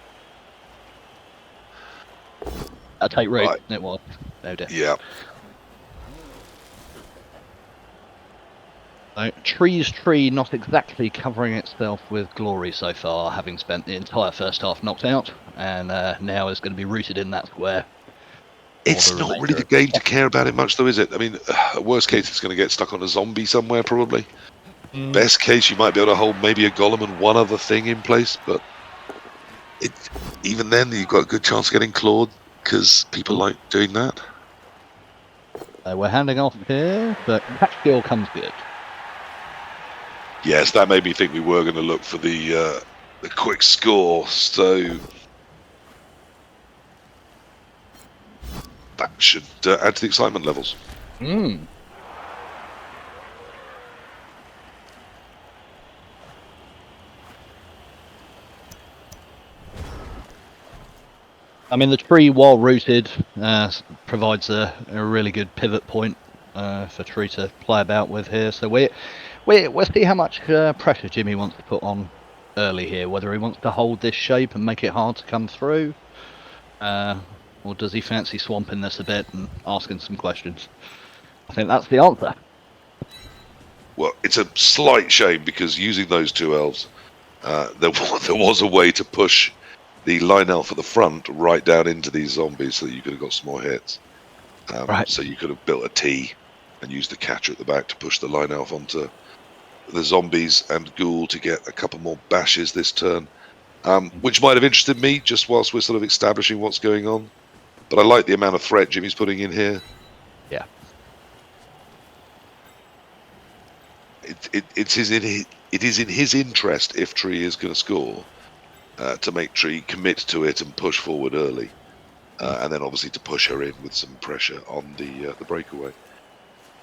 take root. Right. It was. No doubt. Yeah. Tree's tree not exactly covering itself with glory so far, having spent the entire first half knocked out, and now is going to be rooted in that square. It's not really the game to care about it much, though, is it? I mean, worst case, it's going to get stuck on a zombie somewhere, probably. Best case, you might be able to hold maybe a golem and one other thing in place, but even then, you've got a good chance of getting clawed, because people like doing that. We're handing off here, but catch skill comes good. Yes, that made me think we were going to look for the quick score, so that should add to the excitement levels. I mean, the tree, while rooted, provides a really good pivot point for Tree to play about with here. So we'll see how much pressure Jimmy wants to put on early here, whether he wants to hold this shape and make it hard to come through, or does he fancy swamping this a bit and asking some questions? I think that's the answer. Well, it's a slight shame because using those 2 elves, there was a way to push the line elf at the front right down into these zombies so that you could have got some more hits. Right. So you could have built a T and used the catcher at the back to push the line elf onto the zombies and ghoul to get a couple more bashes this turn, which might have interested me just whilst we're sort of establishing what's going on. But I like the amount of threat Jimmy's putting in here. Yeah. It is in his interest if Tree is going to score to make Tree commit to it and push forward early, and then obviously to push her in with some pressure on the breakaway,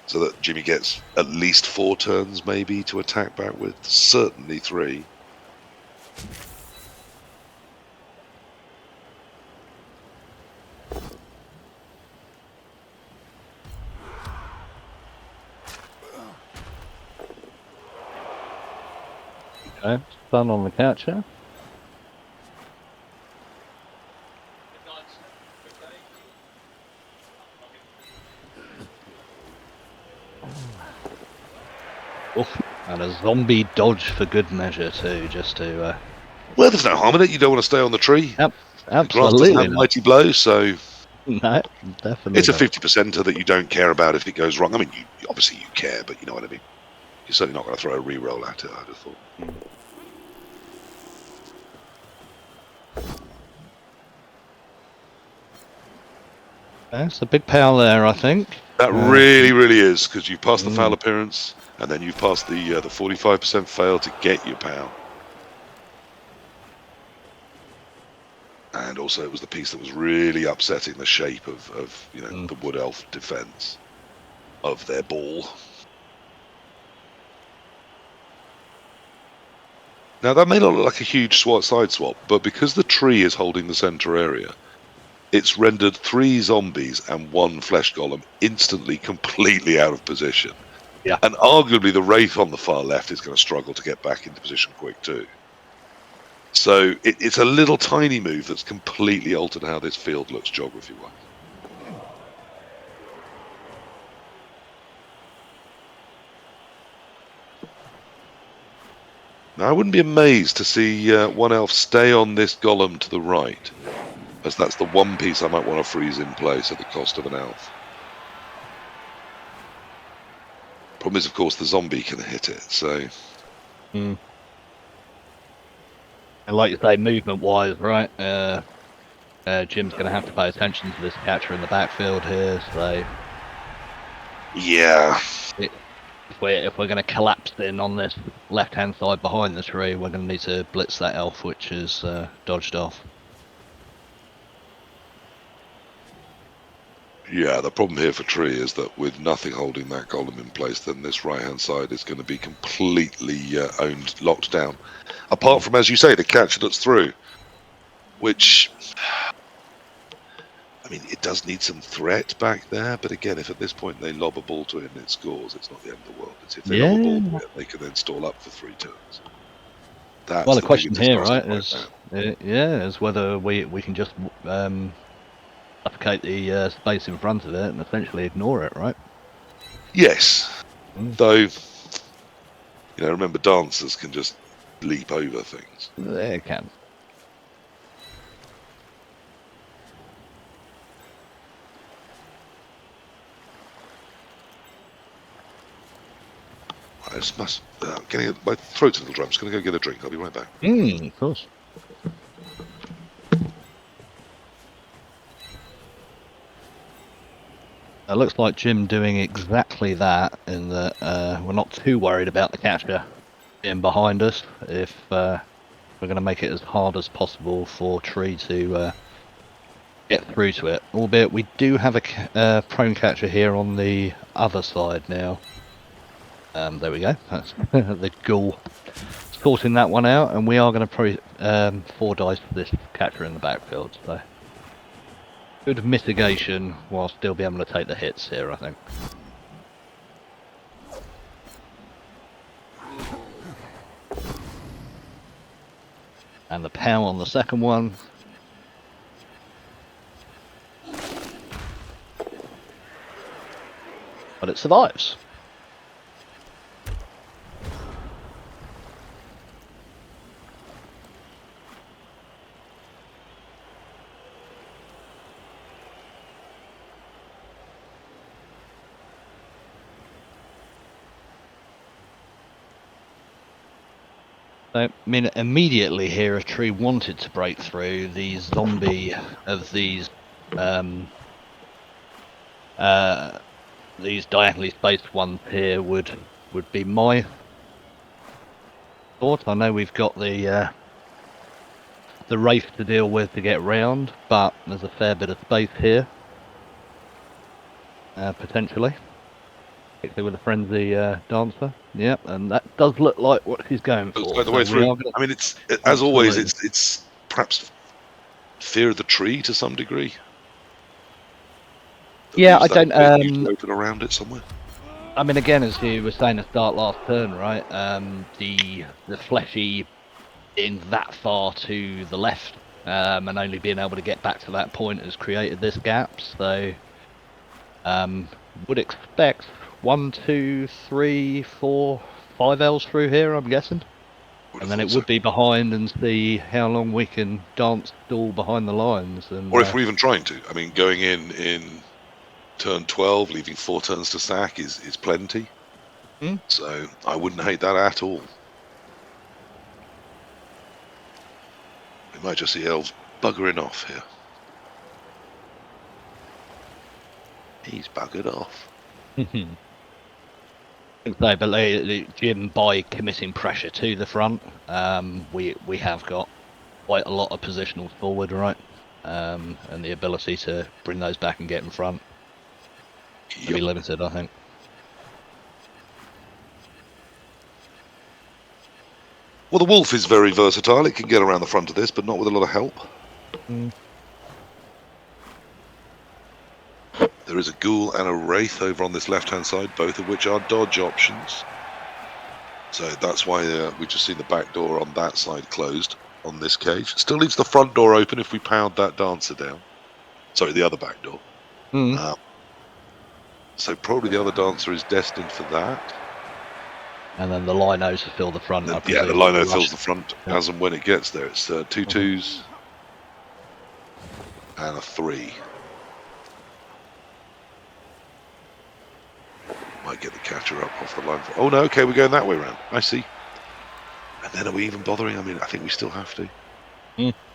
so that Jimmy gets at least 4 turns maybe to attack back with, certainly 3. Okay, stun on the catcher. Oof. And a zombie dodge for good measure too, just to. Well, there's no harm in it. You don't want to stay on the tree. Yep, The grass doesn't absolutely have not. mighty blow, so No, definitely. it's a not. 50%er that you don't care about if it goes wrong. I mean, obviously you care, but you know what I mean. You're certainly not going to throw a re-roll at it, I'd have thought. That's a big power there, I think. That really is, because you've passed the foul appearance, and then you've passed the 45% fail to get your power. And also, it was the piece that was really upsetting the shape of the Wood Elf defense of their ball. Now, that may not look like a huge side swap, but because the tree is holding the center area, it's rendered 3 zombies and 1 flesh golem instantly completely out of position. Yeah. And arguably the Wraith on the far left is going to struggle to get back into position quick too. So it's a little tiny move that's completely altered how this field looks geography-wise. Now, I wouldn't be amazed to see one elf stay on this golem to the right, as that's the one piece I might want to freeze in place at the cost of an elf. Problem is, of course, the zombie can hit it, so... And like you say, movement-wise, right, Jim's going to have to pay attention to this catcher in the backfield here, so... Yeah. If we're going to collapse in on this left-hand side behind the tree, we're going to need to blitz that elf, which is dodged off. Yeah, the problem here for Tree is that with nothing holding that golem in place, then this right-hand side is going to be completely locked down. Apart from, as you say, the catcher that's through, which, I mean, it does need some threat back there, but again, if at this point they lob a ball to it and it scores, it's not the end of the world. It's if they lob a ball to it, they can then stall up for 3 turns. That's Well, the question biggest here, disaster right, is whether we can just suffocate the space in front of it and essentially ignore it, right? Yes, though, remember dancers can just leap over things. They can. I just must, my throat's a little dry. I'm just going to go get a drink. I'll be right back. Of course. It looks like Jim doing exactly that, in that we're not too worried about the catcher being behind us if we're going to make it as hard as possible for Tree to get through to it. Albeit we do have a prone catcher here on the other side now. There we go. That's the ghoul sorting that one out, and we are going to 4 dice for this catcher in the backfield. So good mitigation while still be able to take the hits here, I think. And the pow on the second one. But it survives. So, I mean, immediately here, if Tree wanted to break through, the zombie of these diagonally spaced ones here would be my thought. I know we've got the Wraith to deal with to get round, but there's a fair bit of space here, potentially. Particularly with a frenzy dancer, yep, and that does look like what he's going for. By the way through, I mean, it's as always, it's perhaps fear of the tree to some degree. Yeah, I don't. Open around it somewhere. I mean, again, as you were saying at the start last turn, right? The fleshy being that far to the left, and only being able to get back to that point has created this gap. So, would expect 1, 2, 3, 4, 5 L's through here, I'm guessing. And then it would be behind and see how long we can dance stall behind the lines. And, or if we're even trying to. I mean, going in turn 12, leaving 4 turns to sack is plenty. So I wouldn't hate that at all. We might just see elves buggering off here. He's buggered off. No, but Jim, by committing pressure to the front, we have got quite a lot of positionals forward, right? And the ability to bring those back and get in front to be limited, I think. Well, the wolf is very versatile. It can get around the front of this, but not with a lot of help. There is a ghoul and a wraith over on this left-hand side, both of which are dodge options. So that's why we've just seen the back door on that side closed on this cage. Still leaves the front door open if we pound that dancer down. Sorry, the other back door. So probably the other dancer is destined for that. And then the linos to fill the front. Yeah, the lino fills the front as and when it gets there. It's 2 2s and a 3. Might get the catcher up off the line. Oh no, okay, we're going that way around. I see. And then are we even bothering? I mean, I think we still have to.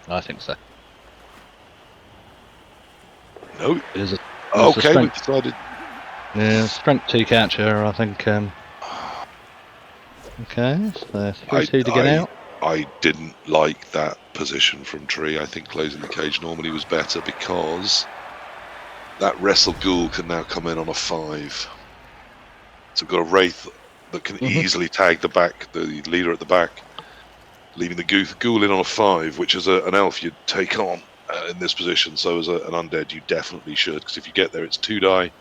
I think so. No. It is okay, we've decided. Yeah, strength 2 catcher, I think. Okay, so 3-2 to get out. I didn't like that position from Tree. I think closing the cage normally was better because that wrestle ghoul can now come in on a 5. So we've got a wraith that can easily tag the back, the leader at the back, leaving the ghoul in on a 5, which is an elf you'd take on in this position. So as an undead, you definitely should, because if you get there, it's 2 die.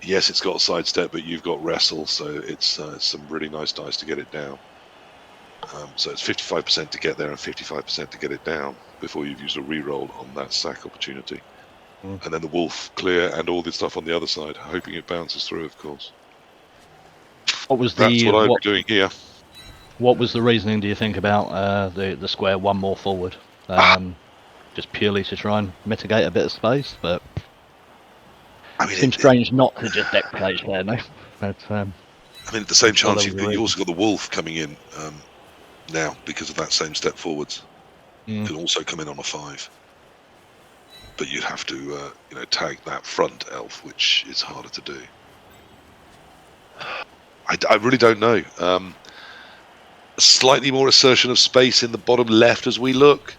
Yes, it's got a sidestep, but you've got wrestle, so it's some really nice dice to get it down. So it's 55% to get there and 55% to get it down before you've used a reroll on that sack opportunity. And then the wolf clear and all this stuff on the other side, hoping it bounces through, of course. That's what I'd be doing here. What was the reasoning, do you think, about the square 1 more forward? Just purely to try and mitigate a bit of space, but... I mean, seems strange not to just deck cage there, no? But, I mean, at the same chance, you also got the wolf coming in now because of that same step forwards. Can also come in on a 5. But you'd have to, tag that front elf, which is harder to do. I really don't know. Slightly more assertion of space in the bottom left as we look.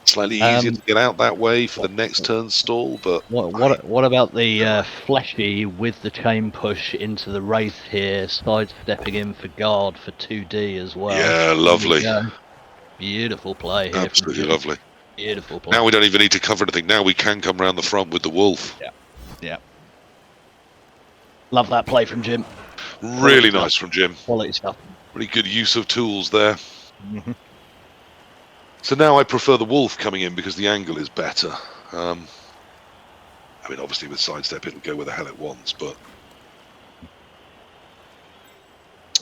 Slightly easier to get out that way for the next turn stall, but... What about the fleshy with the chain push into the wraith here, sidestepping in for guard for 2D as well? Yeah, lovely. Beautiful play here. Absolutely lovely. Beautiful play. Now we don't even need to cover anything. Now we can come around the front with the wolf. Yeah. Love that play from Jim. Really nice from Jim. Quality stuff. Really good use of tools there. So now I prefer the wolf coming in because the angle is better. I mean, obviously with sidestep it'll go where the hell it wants, but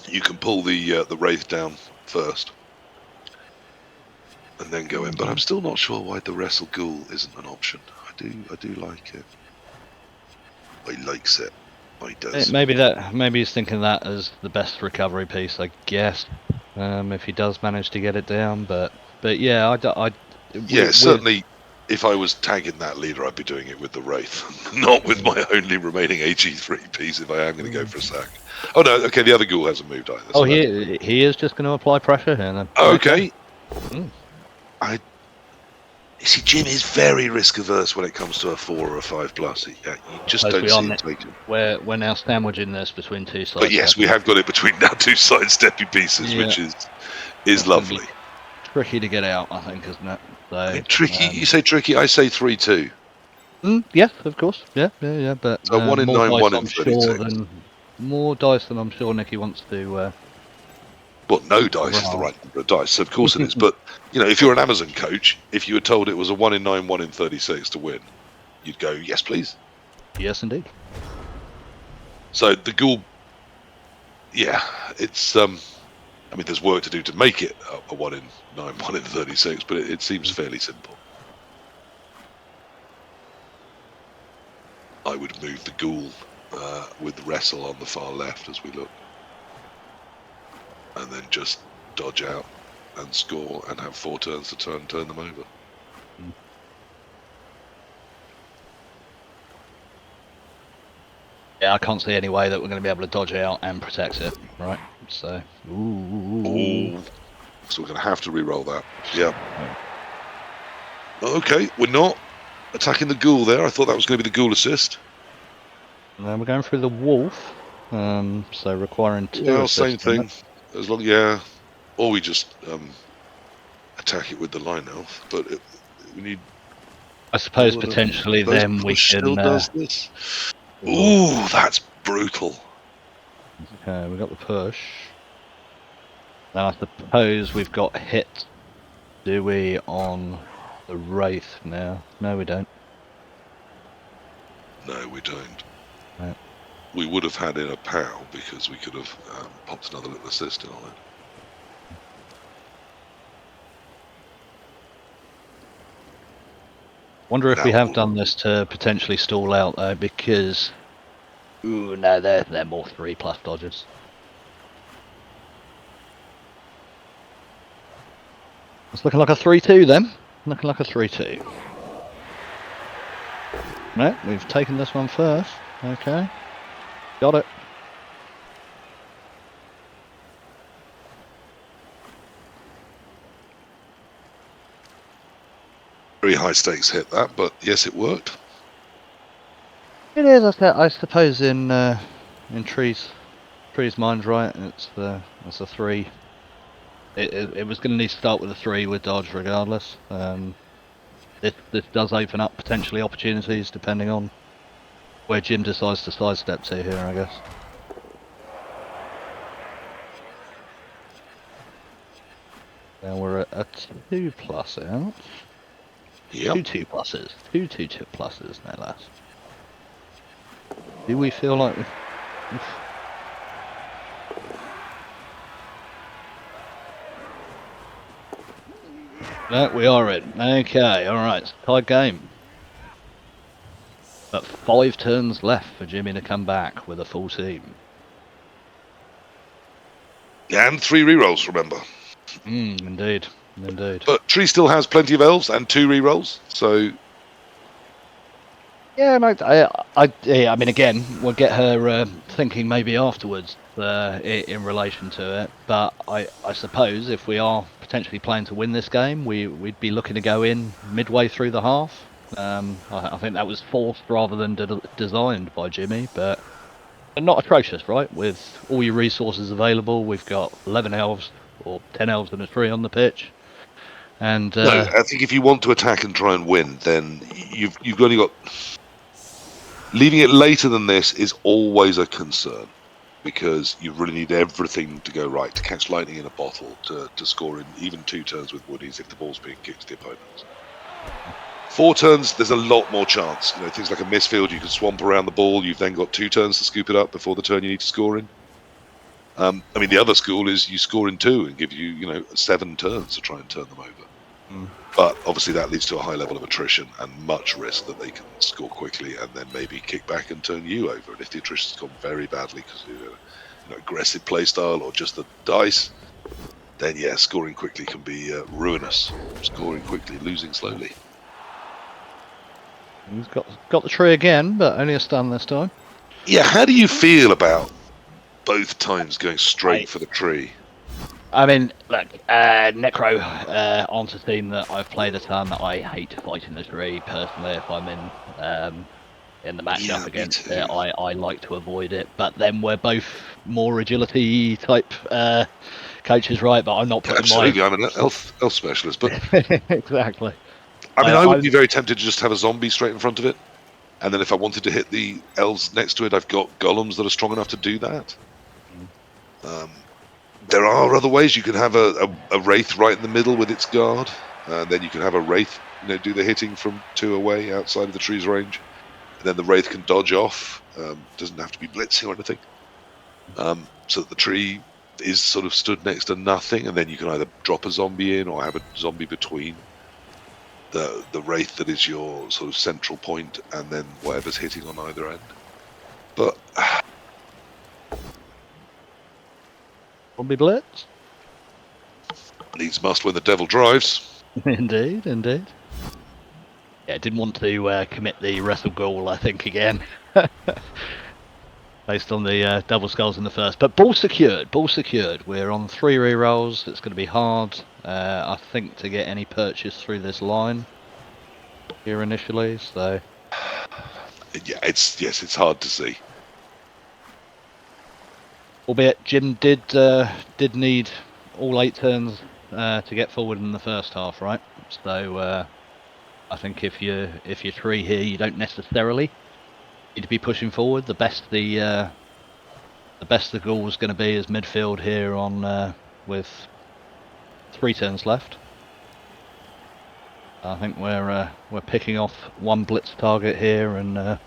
you can pull the wraith down first and then go in. But I'm still not sure why the wrestle ghoul isn't an option. I do like it. He likes it. He does. Maybe he's thinking that as the best recovery piece, I guess. If he does manage to get it down, but yeah, certainly. If I was tagging that leader, I'd be doing it with the wraith, not with my only remaining AG3 piece. If I am going to go for a sack. Oh no, okay. The other ghoul hasn't moved either. Oh, he is just going to apply pressure here. Then. Okay. You see, Jim is very risk averse when it comes to a 4 or a 5+. You just don't see it taken. We're now sandwiching this between 2 sides. But yes, we have got it between now 2 sidesteppy pieces, which is lovely. Tricky to get out, I think, isn't it? So, I mean, tricky. You say tricky. I say 3-2. Yeah, of course. Yeah. But so 1 in 9, 1 in 36. More dice than I'm sure Nicky wants to. Well, no dice is the right number of dice, so of course it is. But if you're an Amazon coach, if you were told it was a 1 in 9, 1 in 36 to win, you'd go, yes, please. Yes, indeed. So the ghoul yeah, it's I mean, there's work to do to make it a 1 in 9, 1 in 36, but it seems fairly simple. I would move the ghoul with the wrestle on the far left as we look, and then just dodge out and score and have 4 turns to turn them over. Yeah, I can't see any way that we're going to be able to dodge out and protect it, right? So, Ooh. So we're going to have to re-roll that. Yeah. Okay, we're not attacking the ghoul there. I thought that was going to be the ghoul assist. And then we're going through the wolf, so requiring 2 Well, assists. same thing. As long, yeah. Or we just attack it with the line elf, but we need. I suppose potentially then we can. Still does this. Ooh, that's brutal. Okay, we got the push. Now I suppose we've got hit. Do we on the wraith now? No, we don't. No, we don't. Right. We would have had in a POW because we could have popped another little assist in on it. Wonder if we have done this to potentially stall out though, because ooh no, they're more 3+ dodges. It's looking like a 3-2 then. Looking like a 3-2. No, we've taken this one first. Okay, got it. Very high stakes hit that, but yes, it worked. It is, I suppose, in Tree's mind, right? It's a 3. It was going to need to start with a 3 with dodge, regardless. This does open up potentially opportunities depending on where Jim decides to sidestep to here, I guess. Now we're at a 2+ out. Yep. 2 2+s. 2 2+s, no less. Do we feel like we... No, we are in. Okay, alright. Tied game. But 5 turns left for Jimmy to come back with a full team. And 3 rerolls, remember. Indeed. Indeed. But Tree still has plenty of elves and 2 rerolls, so... Yeah, no, I mean, again, we'll get her thinking maybe afterwards in relation to it. But I suppose if we are potentially playing to win this game, we'd be looking to go in midway through the half. I think that was forced rather than designed by Jimmy, but not atrocious, right? With all your resources available, we've got 11 elves or 10 elves and a tree on the pitch. And no, I think if you want to attack and try and win, then you've only got... Leaving it later than this is always a concern, because you really need everything to go right, to catch lightning in a bottle, to score in even 2 turns with woodies if the ball's being kicked to the opponents. 4 turns, there's a lot more chance. You know, things like a misfield, you can swamp around the ball, you've then got 2 turns to scoop it up before the turn you need to score in. I mean, the other school is you score in 2 and give you, 7 turns to try and turn them over. But obviously that leads to a high level of attrition and much risk that they can score quickly and then maybe kick back and turn you over. And if the attrition's gone very badly because of aggressive play style or just the dice, then yeah, scoring quickly can be ruinous. Scoring quickly, losing slowly. He's got the tree again, but only a stun this time. Yeah, how do you feel about both times going straight for the tree? I mean, look, Necro on's a team that I've played a ton. I hate fighting the tree personally. If I'm in the matchup against it, I like to avoid it. But then we're both more agility type coaches, right? But I'm not putting Absolutely, I'm an elf specialist, but exactly. I mean, I would be very tempted to just have a zombie straight in front of it, and then if I wanted to hit the elves next to it, I've got golems that are strong enough to do that. There are other ways. You can have a wraith right in the middle with its guard, and then you can have a wraith, do the hitting from 2 away outside of the tree's range, and then the wraith can dodge off. Doesn't have to be blitzing or anything. so that the tree is sort of stood next to nothing, and then you can either drop a zombie in or have a zombie between the wraith that is your sort of central point, and then whatever's hitting on either end. But Zombie blitz. needs must when the devil drives. Indeed, indeed. Yeah, didn't want to commit the wrestle goal, I think, again. Based on the double skulls in the first. But ball secured, ball secured. We're on 3 rerolls. It's going to be hard, I think, to get any purchase through this line here initially. So Yeah, it's hard to see. Albeit Jim did need all 8 turns to get forward in the first half, right? So I think if you're tree here, you don't necessarily need to be pushing forward. The best the goal is going to be is midfield here on with 3 turns left. I think we're picking off one blitz target here and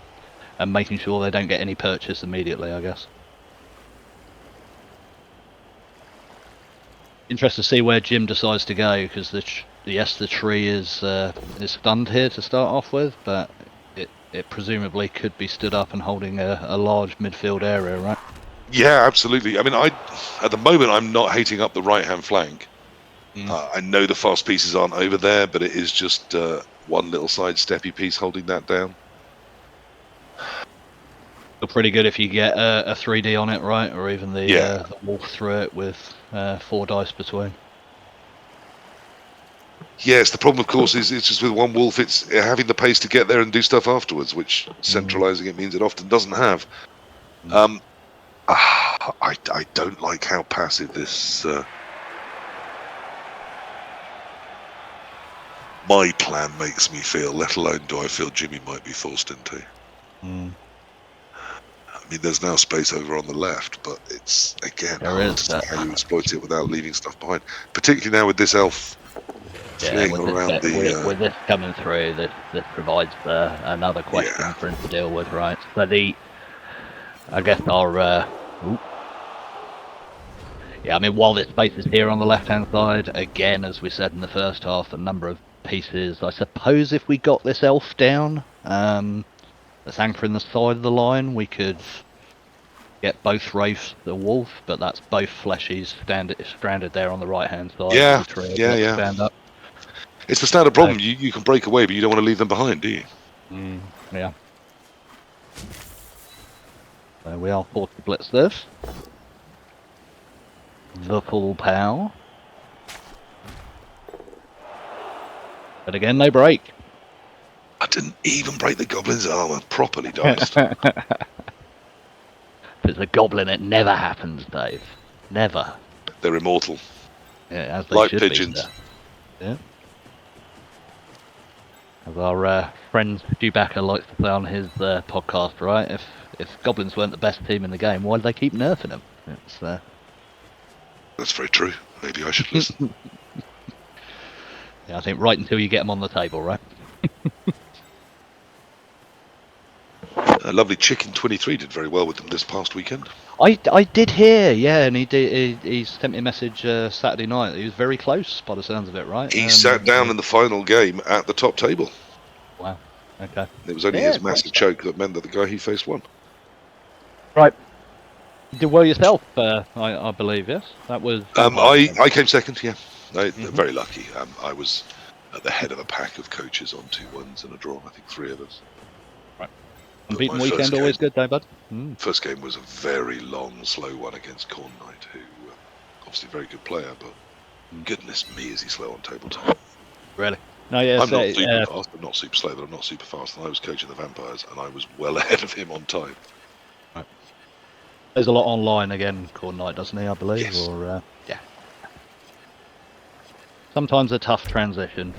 making sure they don't get any purchase immediately, I guess. Interested to see where Jim decides to go, because the tree is stunned here to start off with, but it presumably could be stood up and holding a large midfield area, right? Yeah, absolutely. I mean, at the moment I'm not hating up the right-hand flank. I know the fast pieces aren't over there, but it is just one little side-steppy piece holding that down. Feel pretty good if you get a 3D on it, right? Or even the wolf through it with 4 dice between. Yes, the problem, of course, is it's just with one wolf, it's having the pace to get there and do stuff afterwards, which centralising it means it often doesn't have. I don't like how passive this... my plan makes me feel, let alone do I feel Jimmy might be forced into. I mean, there's now space over on the left, but it's, again, hard to see how you exploit it without leaving stuff behind. Particularly now with this elf fleeing around with this coming through, this provides another question for him to deal with, right? So I guess our... yeah, I mean, while this space is here on the left-hand side, again, as we said in the first half, a number of pieces. I suppose if we got this elf down, that's anchoring the side of the line, we could get both wraiths, the wolf, but that's both fleshies stranded there on the right-hand side. Yeah. Stand up. It's the standard problem. You can break away, but you don't want to leave them behind, do you? Yeah. So we are forced to blitz this. The full power. But again, no break. I didn't even break the goblin's armour properly, diced. If it's a goblin, it never happens, Dave. Never. They're immortal. Yeah, as they like should pigeons. Be, yeah. As our friend Dewbacker likes to say on his podcast, right? If goblins weren't the best team in the game, why do they keep nerfing them? It's That's very true. Maybe I should listen. yeah, I think right until you get them on the table, right? Lovely Chicken 23 did very well with them this past weekend. I did hear, yeah, and he sent me a message Saturday night. He was very close by the sounds of it, right? He sat down in the final game at the top table. Wow. Okay. It was only his massive choke that meant that the guy he faced won. Right. You did well yourself, I believe, yes? That was... I came second, yeah. Very lucky. I was at the head of a pack of coaches on 2 wins and a draw. I think 3 of us. Right. Unbeaten weekend, always good, though, bud? First game was a very long, slow one against Corn Knight, who obviously a very good player, but goodness me, is he slow on tabletop. Really? No, yeah, I'm not super fast, I'm not super slow, but I'm not super fast, and I was coaching the Vampires, and I was well ahead of him on time. Right. There's a lot online again, Corn Knight, doesn't he, I believe? Yes. Or, yeah. Sometimes a tough transition.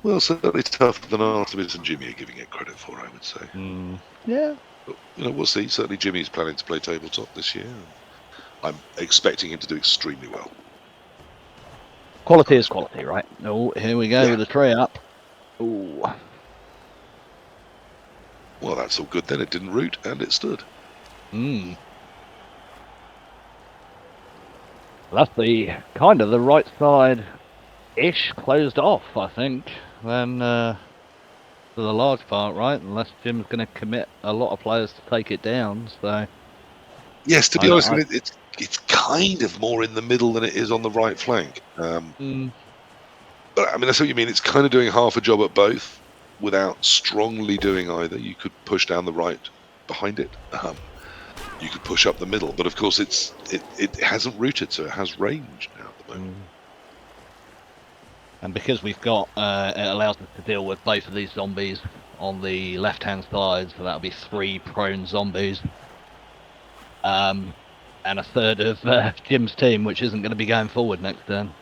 Well, certainly tougher than Artemis and Jimmy are giving it credit for, I would say. Yeah. But, we'll see. Certainly Jimmy's planning to play tabletop this year. I'm expecting him to do extremely well. Quality is quality, right? Oh, here we go with the tray up. Ooh. Well, that's all good then. It didn't root, and it stood. That's the kind of the right side-ish closed off, I think. Then for the large part, right? Unless Jim's going to commit a lot of players to take it down. So Yes, to be honest, it's kind of more in the middle than it is on the right flank. But I mean, I see what you mean. It's kind of doing half a job at both without strongly doing either. You could push down the right behind it. You could push up the middle, but of course it hasn't rooted, so it has range now at the moment. And because we've got, it allows us to deal with both of these zombies on the left-hand side, so that'll be 3 prone zombies. And a third of Jim's team, which isn't going to be going forward next turn.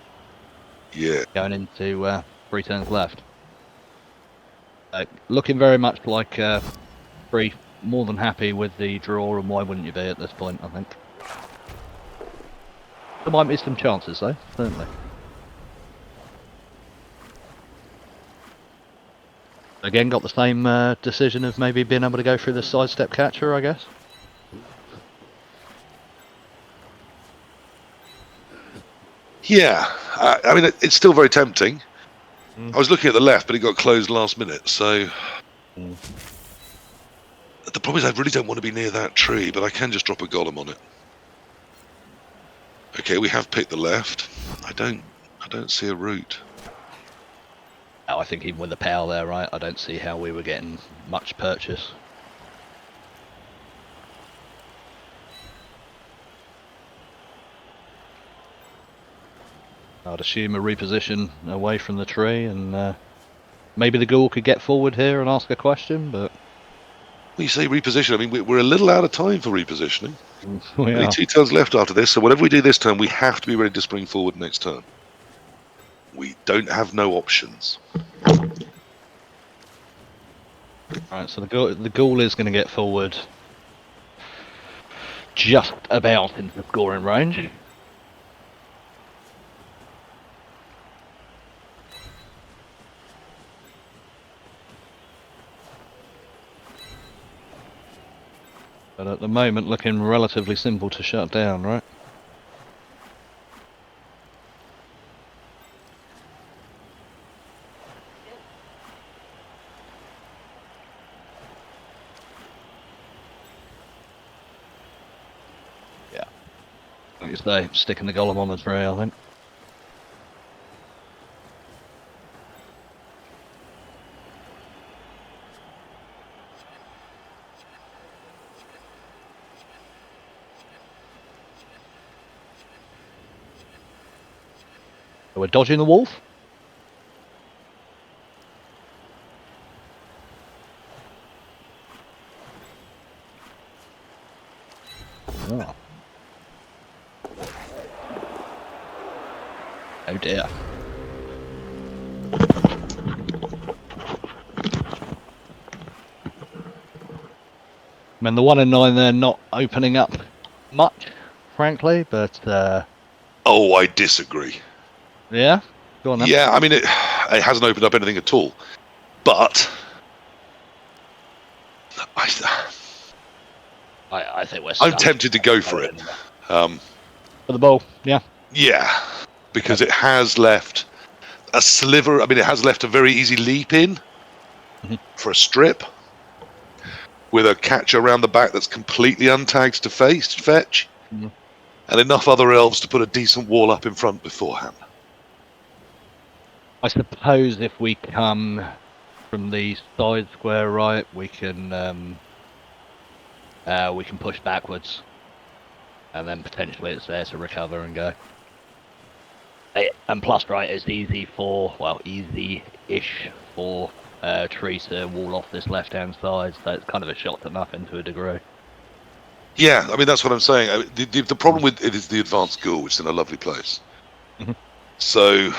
Yeah. Going into 3 turns left. Looking very much like Free, more than happy with the draw, and why wouldn't you be at this point, I think. There might be some chances though, certainly. Again, got the same decision of maybe being able to go through the sidestep catcher, I guess. Yeah, I mean, it's still very tempting. I was looking at the left, but it got closed last minute, so... The problem is I really don't want to be near that tree, but I can just drop a golem on it. Okay, we have picked the left. I don't see a route. Oh, I think even with the power there, right, I don't see how we were getting much purchase. I'd assume a reposition away from the tree, and maybe the ghoul could get forward here and ask a question, but... When you say reposition, I mean, we're a little out of time for repositioning. We Only are. 2 turns left after this, so whatever we do this turn, we have to be ready to spring forward next turn. We don't have no options. Right, so the ghoul is going to get forward just about into the scoring range. But at the moment, looking relatively simple to shut down, right? Yeah. Like you say, sticking the golem on the tree, I think. We're dodging the wolf. Oh. Oh dear. I mean, the 1 and 9 there not opening up much, frankly, but Oh, I disagree. yeah, go on then. Yeah, I mean, it hasn't opened up anything at all. But I think we're. I'm tempted to go for it. For the bowl, yeah. Yeah, because it has left a sliver. I mean, it has left a very easy leap in for a strip with a catch around the back that's completely untagged to fetch, and enough other elves to put a decent wall up in front beforehand. I suppose if we come from the side square right, we can push backwards, and then potentially it's there to recover and go. And plus, right, it's easy-ish for Tree to wall off this left-hand side, so it's kind of a shot to nothing to a degree. Yeah, I mean, that's what I'm saying. The problem with it is the advanced ghoul, which is in a lovely place. So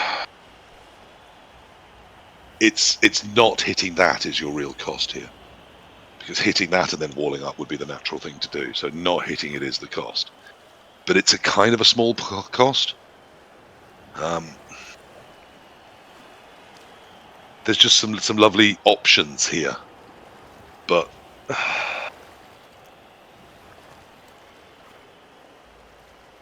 it's not hitting that is your real cost here, because hitting that and then walling up would be the natural thing to do. So not hitting it is the cost, but it's a kind of a small cost. There's just some lovely options here, but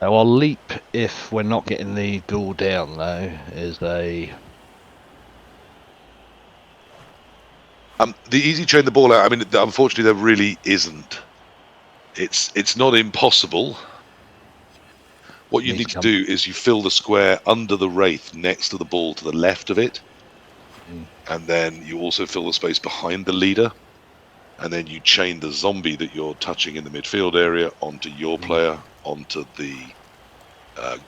So our leap, if we're not getting the ghoul down, though, is a... The easy chain the ball out. I mean, unfortunately, there really isn't. It's not impossible. What you need to do is you fill the square under the wraith next to the ball to the left of it, and then you also fill the space behind the leader, and then you chain the zombie that you're touching in the midfield area onto your player, onto the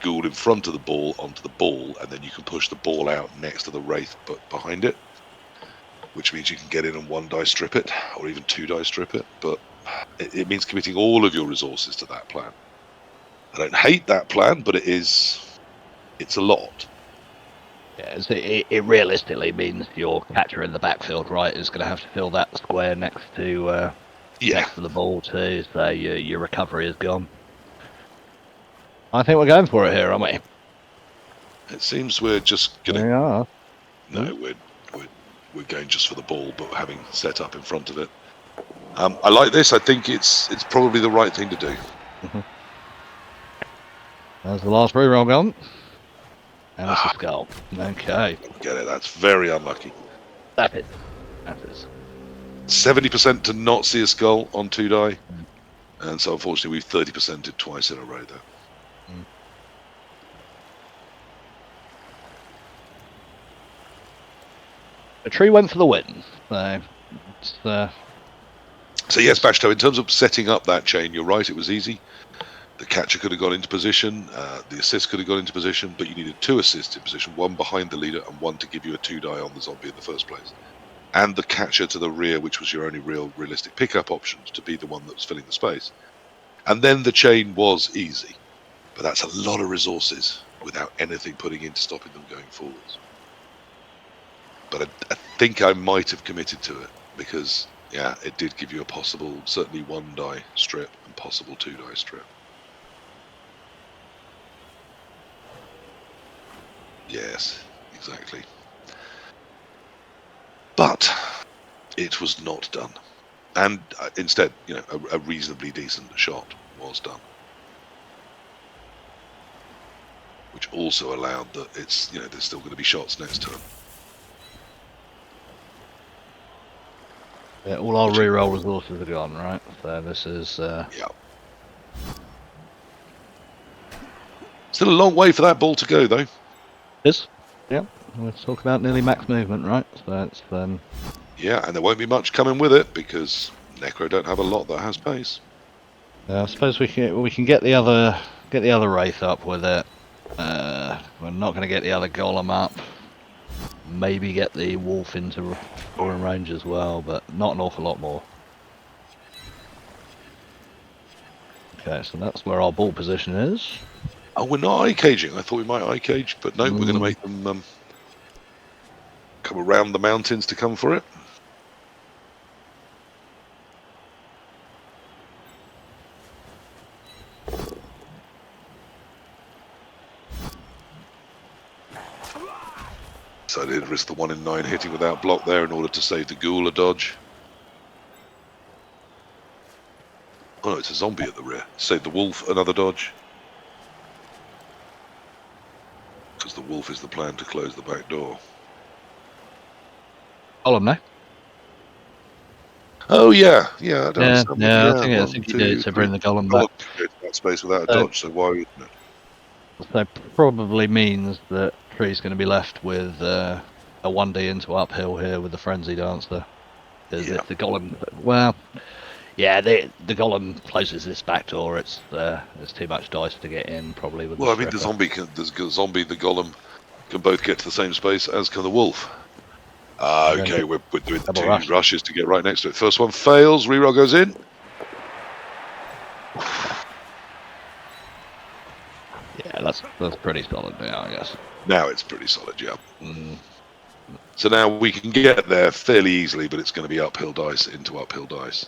ghoul in front of the ball, onto the ball, and then you can push the ball out next to the wraith but behind it, which means you can get in and 1 die strip it, or even 2 die strip it, but it means committing all of your resources to that plan. I don't hate that plan, but it's a lot. Yeah, it realistically means your catcher in the backfield, right, is going to have to fill that square next to the ball too, so your recovery is gone. I think we're going for it here, aren't we? It seems we're just going to... We are. No, we're going just for the ball, but having set up in front of it. I like this. I think it's probably the right thing to do. There's the last reroll gone. And it's a skull. Okay. Get it. That's very unlucky. That is. 70% to not see a skull on 2 die. And so unfortunately we've 30%ed twice in a row there. The tree went for the win. So yes, Bashto, in terms of setting up that chain, you're right, it was easy. The catcher could have gone into position, the assist could have gone into position, but you needed 2 assists in position, 1 behind the leader and 1 to give you a 2 die on the zombie in the first place. And the catcher to the rear, which was your only realistic pickup option, to be the one that was filling the space. And then the chain was easy. But that's a lot of resources without anything putting into stopping them going forwards. But I think I might have committed to it, because, yeah, it did give you a possible, certainly 1 die strip and possible 2 die strip. Yes, exactly. But it was not done. And instead, you know, a reasonably decent shot was done. Which also allowed that it's, you know, there's still going to be shots next turn. Yeah, all our reroll resources are gone, right? So this is... Yeah. Still a long way for that ball to go, though. This? Yeah. We're talking about nearly max movement, right? So it's... Yeah, and there won't be much coming with it, because Necro don't have a lot that has pace. I suppose we can get the other wraith up with it. We're not going to get the other golem up. Maybe get the wolf into scoring range as well, but not an awful lot more. Okay, so that's where our ball position is. Oh, we're not eye caging. I thought we might eye cage, but no, we're going to make them come around the mountains to come for it. So I did risk the 1 in 9 hitting without block there in order to save the ghoul a dodge. Oh no, it's a zombie at the rear. Save the wolf another dodge. Because the wolf is the plan to close the back door. Golem, no? Oh yeah, yeah. I think you do to bring the golem back. That space without a dodge, so why wouldn't it? So probably means that Tree's going to be left with a 1D into uphill here with the frenzy dancer. If the golem, well, yeah, the golem closes this back door. It's too much dice to get in probably. With well, I mean, the zombie, the golem can both get to the same space as can the wolf. Okay, we're doing 2 rushes to get right next to it. First one fails, reroll goes in. Yeah, that's pretty solid now, I guess. Now it's pretty solid, yeah. So now we can get there fairly easily, but it's going to be uphill dice into uphill dice.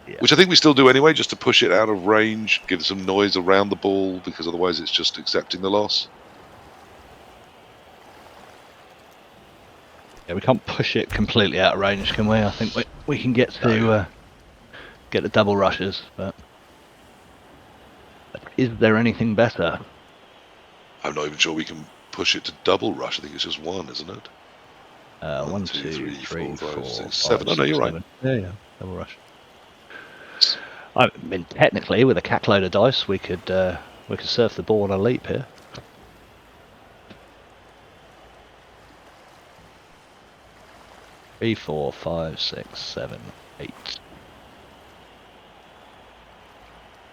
Yeah. Which I think we still do anyway, just to push it out of range, give some noise around the ball, because otherwise it's just accepting the loss. Yeah, we can't push it completely out of range, can we? I think we can get to get the double rushes, but Is there anything better? I'm not even sure we can push it to double rush. I think it's just one, isn't it? 1, 2, 3, 4, 5, 7. Oh, no, you're right. 7. Yeah, double rush. I mean, technically, with a cack load of dice, we could surf the ball on a leap here. Three, 4, 5, 6, 7, 8.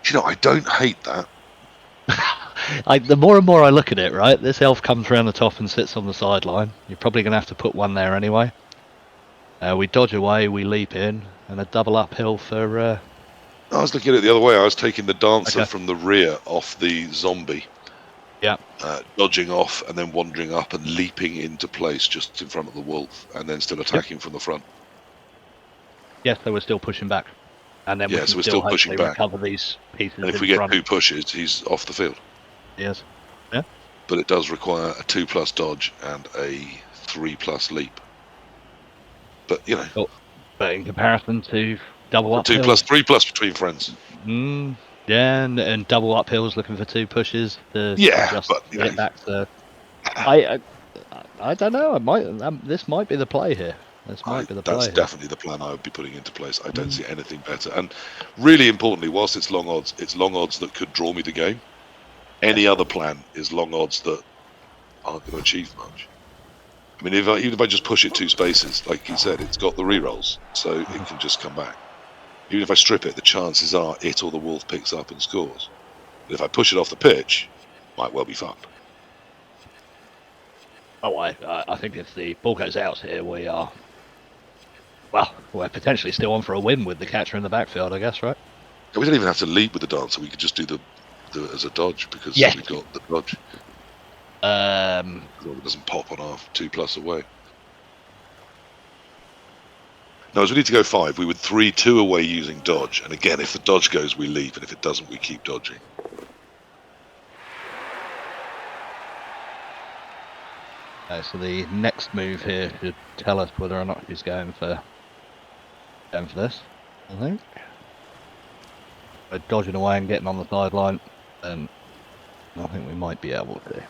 You know, I don't hate that. The more and more I look at it, right, this elf comes around the top and sits on the sideline. You're probably going to have to put one there anyway. We dodge away, we leap in, and a double uphill for... I was looking at it the other way. I was taking the dancer from the rear off the zombie. Yeah. Dodging off and then wandering up and leaping into place just in front of the wolf, and then still attacking from the front. Yes, they were still pushing back. And then so we're still pushing back. Recover these pieces. And if we get 2 pushes, he's off the field. Yes. Yeah. But it does require a 2+ dodge and a 3+ leap. But, you know. But in comparison to double up 2+, 3+ between friends. Yeah, and double uphills looking for 2 pushes. But get back to. I don't know. This might be the play here. That's definitely the plan I would be putting into place. I don't see anything better. And really importantly, whilst it's long odds that could draw me the game. Any other plan is long odds that aren't going to achieve much. I mean, even if I just push it 2 spaces, like you said, it's got the rerolls, so it can just come back. Even if I strip it, the chances are it or the wolf picks up and scores. But if I push it off the pitch, might well be fucked. Oh, I think if the ball goes out here, we are... Well, we're potentially still on for a win with the catcher in the backfield, I guess, right? We don't even have to leap with the dancer. We could just do it as a dodge because we've got the dodge. It doesn't pop on our 2+ away. No, as we need to go 5, we would 3-2 away using dodge. And again, if the dodge goes, we leap, and if it doesn't, we keep dodging. So the next move here should tell us whether or not he's going for this, I think. By dodging away and getting on the sideline, then I think we might be able to.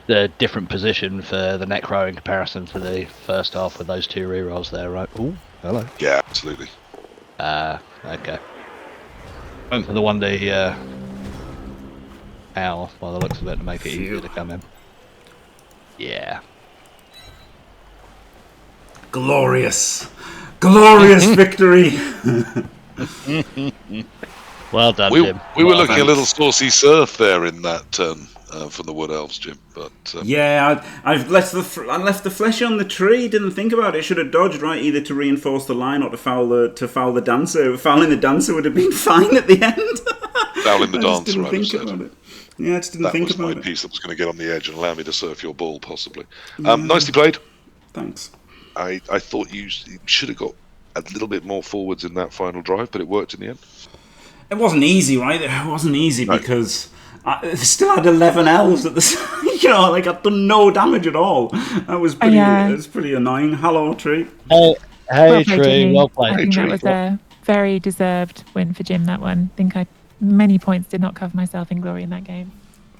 The different position for the Necro in comparison to the first half with those 2 rerolls there, right? Ooh, hello. Yeah, absolutely. Okay. Went for the 1D owl by the looks of it to make it easier to come in. Yeah. Glorious victory. Well done, Jim. We were looking a little saucy surf there in that turn. From the wood elves, Jim, but I've left the flesh on the tree. Didn't think about it. Should have dodged, right, either to reinforce the line or to foul the dancer. Fouling the dancer would have been fine at the end. Fouling the dancer, didn't think about it. Yeah, I just didn't think about it. That was my piece that was going to get on the edge and allow me to surf your ball, possibly. Nicely played. Thanks. I thought you should have got a little bit more forwards in that final drive, but it worked in the end. It wasn't easy, right? It wasn't easy because I still had 11 elves at the side. You know, like I'd done no damage at all. That was pretty. It was pretty annoying. Hello, Tree. Hey, Tree. Well played. I think that was a very deserved win for Jim. That one. I think many points did not cover myself in glory in that game.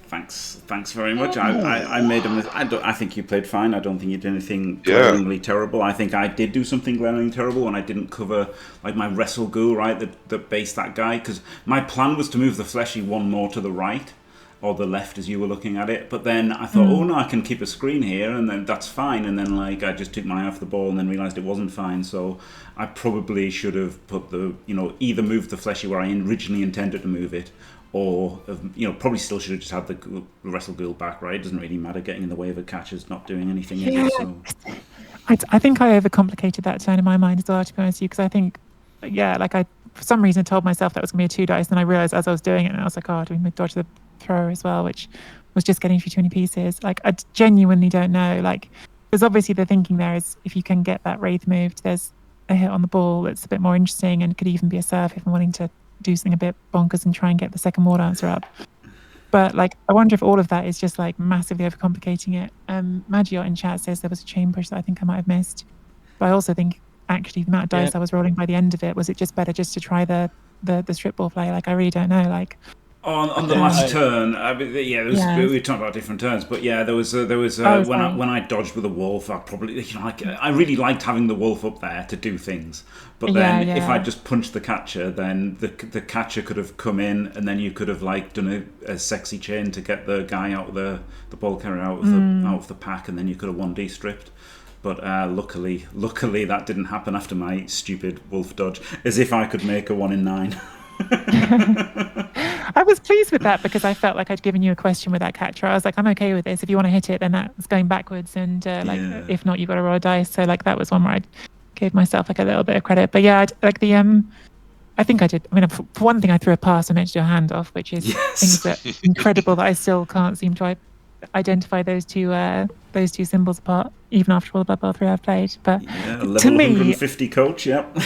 Thanks very much. I made a mistake. I think you played fine. I don't think you did anything glaringly terrible. I think I did do something glaringly terrible when I didn't cover like my wrestle ghoul, right, that based that guy, because my plan was to move the fleshy one more to the right or the left as you were looking at it, but then I thought, oh no, I can keep a screen here and then that's fine, and then like I just took my eye off the ball and then realised it wasn't fine. So I probably should have put either moved the fleshy where I originally intended to move it, or probably still should have just had the wrestle ghoul back, right? It doesn't really matter. Getting in the way of a catch is not doing anything. So I think I overcomplicated that turn in my mind as well, to be honest with you, because I think, I for some reason told myself that was going to be a 2 dice, and I realised as I was doing it, and I was like, do we dodge the thrower as well, which was just getting through too many pieces. Like, I genuinely don't know. Like, there's obviously the thinking there is if you can get that wraith moved, there's a hit on the ball that's a bit more interesting and could even be a serve if I'm wanting to do something a bit bonkers and try and get the second war dancer up. But like, I wonder if all of that is just like massively overcomplicating it. Magiot in chat says there was a chain push that I think I might have missed. But I also think actually the amount of dice I was rolling by the end of it, was it just better just to try the strip ball play? Like, I really don't know. Like, on the last turn, we were talking about different turns, but yeah, there was when I dodged with a wolf, I really liked having the wolf up there to do things. But then if I just punched the catcher, then the catcher could have come in, and then you could have like done a sexy chain to get the guy out of the ball carrier out of the pack, and then you could have 1D stripped. But luckily that didn't happen after my stupid wolf dodge, as if I could make a 1 in 9. I was pleased with that because I felt like I'd given you a question with that catcher. I was like, I'm okay with this. If you want to hit it, then that's going backwards, and if not, you've got to roll a dice. So like that was one where I gave myself like a little bit of credit. But yeah, I think I did. I mean, for one thing, I threw a pass and meant to do a handoff, which is things that incredible that I still can't seem to identify those two symbols apart, even after all the Blood Bowl 3 I've played. But level to me, 150 coach, yep.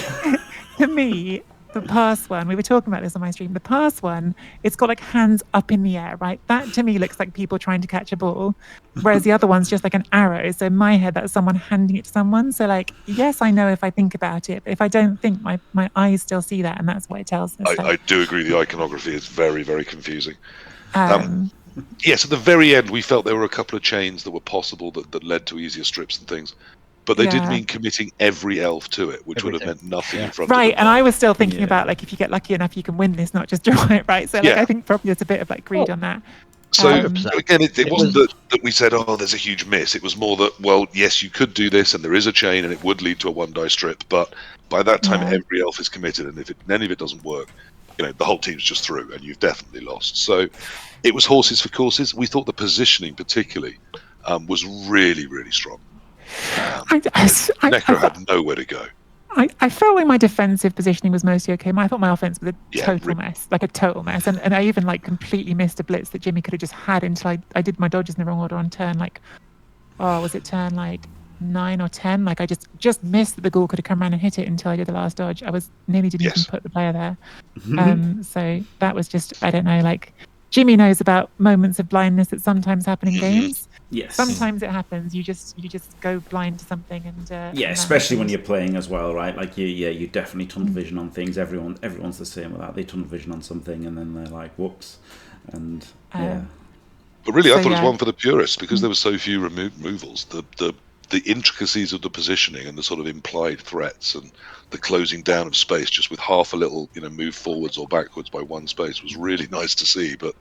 To me, the pass one, we were talking about this on my stream, the pass one, it's got like hands up in the air, right? That to me looks like people trying to catch a ball, whereas the other one's just like an arrow. So in my head, that's someone handing it to someone. So like, yes, I know if I think about it, but if I don't think, my eyes still see that, and that's what it tells us. I do agree the iconography is very, very confusing. Yes, at the very end, we felt there were a couple of chains that were possible that led to easier strips and things. But they did mean committing every elf to it, which would have meant nothing in front of it. Right, and I was still thinking about, like, if you get lucky enough, you can win this, not just draw it, right? So, like, I think probably there's a bit of, like, greed on that. So, again, it wasn't that we said, oh, there's a huge miss. It was more that, well, yes, you could do this, and there is a chain, and it would lead to a 1-die strip, but by that time, every elf is committed, and if any of it doesn't work, the whole team's just through, and you've definitely lost. So, it was horses for courses. We thought the positioning, particularly, was really, really strong. Necro had nowhere to go. I felt like my defensive positioning was mostly okay. I thought my offense was a total mess, like a total mess. And I even like completely missed a blitz that Jimmy could have just had until I did my dodges in the wrong order on turn was it turn like 9 or 10? Like I just missed that the ghoul could have come around and hit it until I did the last dodge. I was nearly didn't even put the player there. So that was just, I don't know, like Jimmy knows about moments of blindness that sometimes happen in games. Yes. Sometimes it happens. You just go blind to something, and especially when you're playing as well, right? Like you definitely tunnel vision on things. Everyone's the same with that. They tunnel vision on something, and then they're like, whoops, and But really, I thought it was one for the purists because there were so few removals. The intricacies of the positioning and the sort of implied threats and the closing down of space just with half a little, move forwards or backwards by one space was really nice to see. But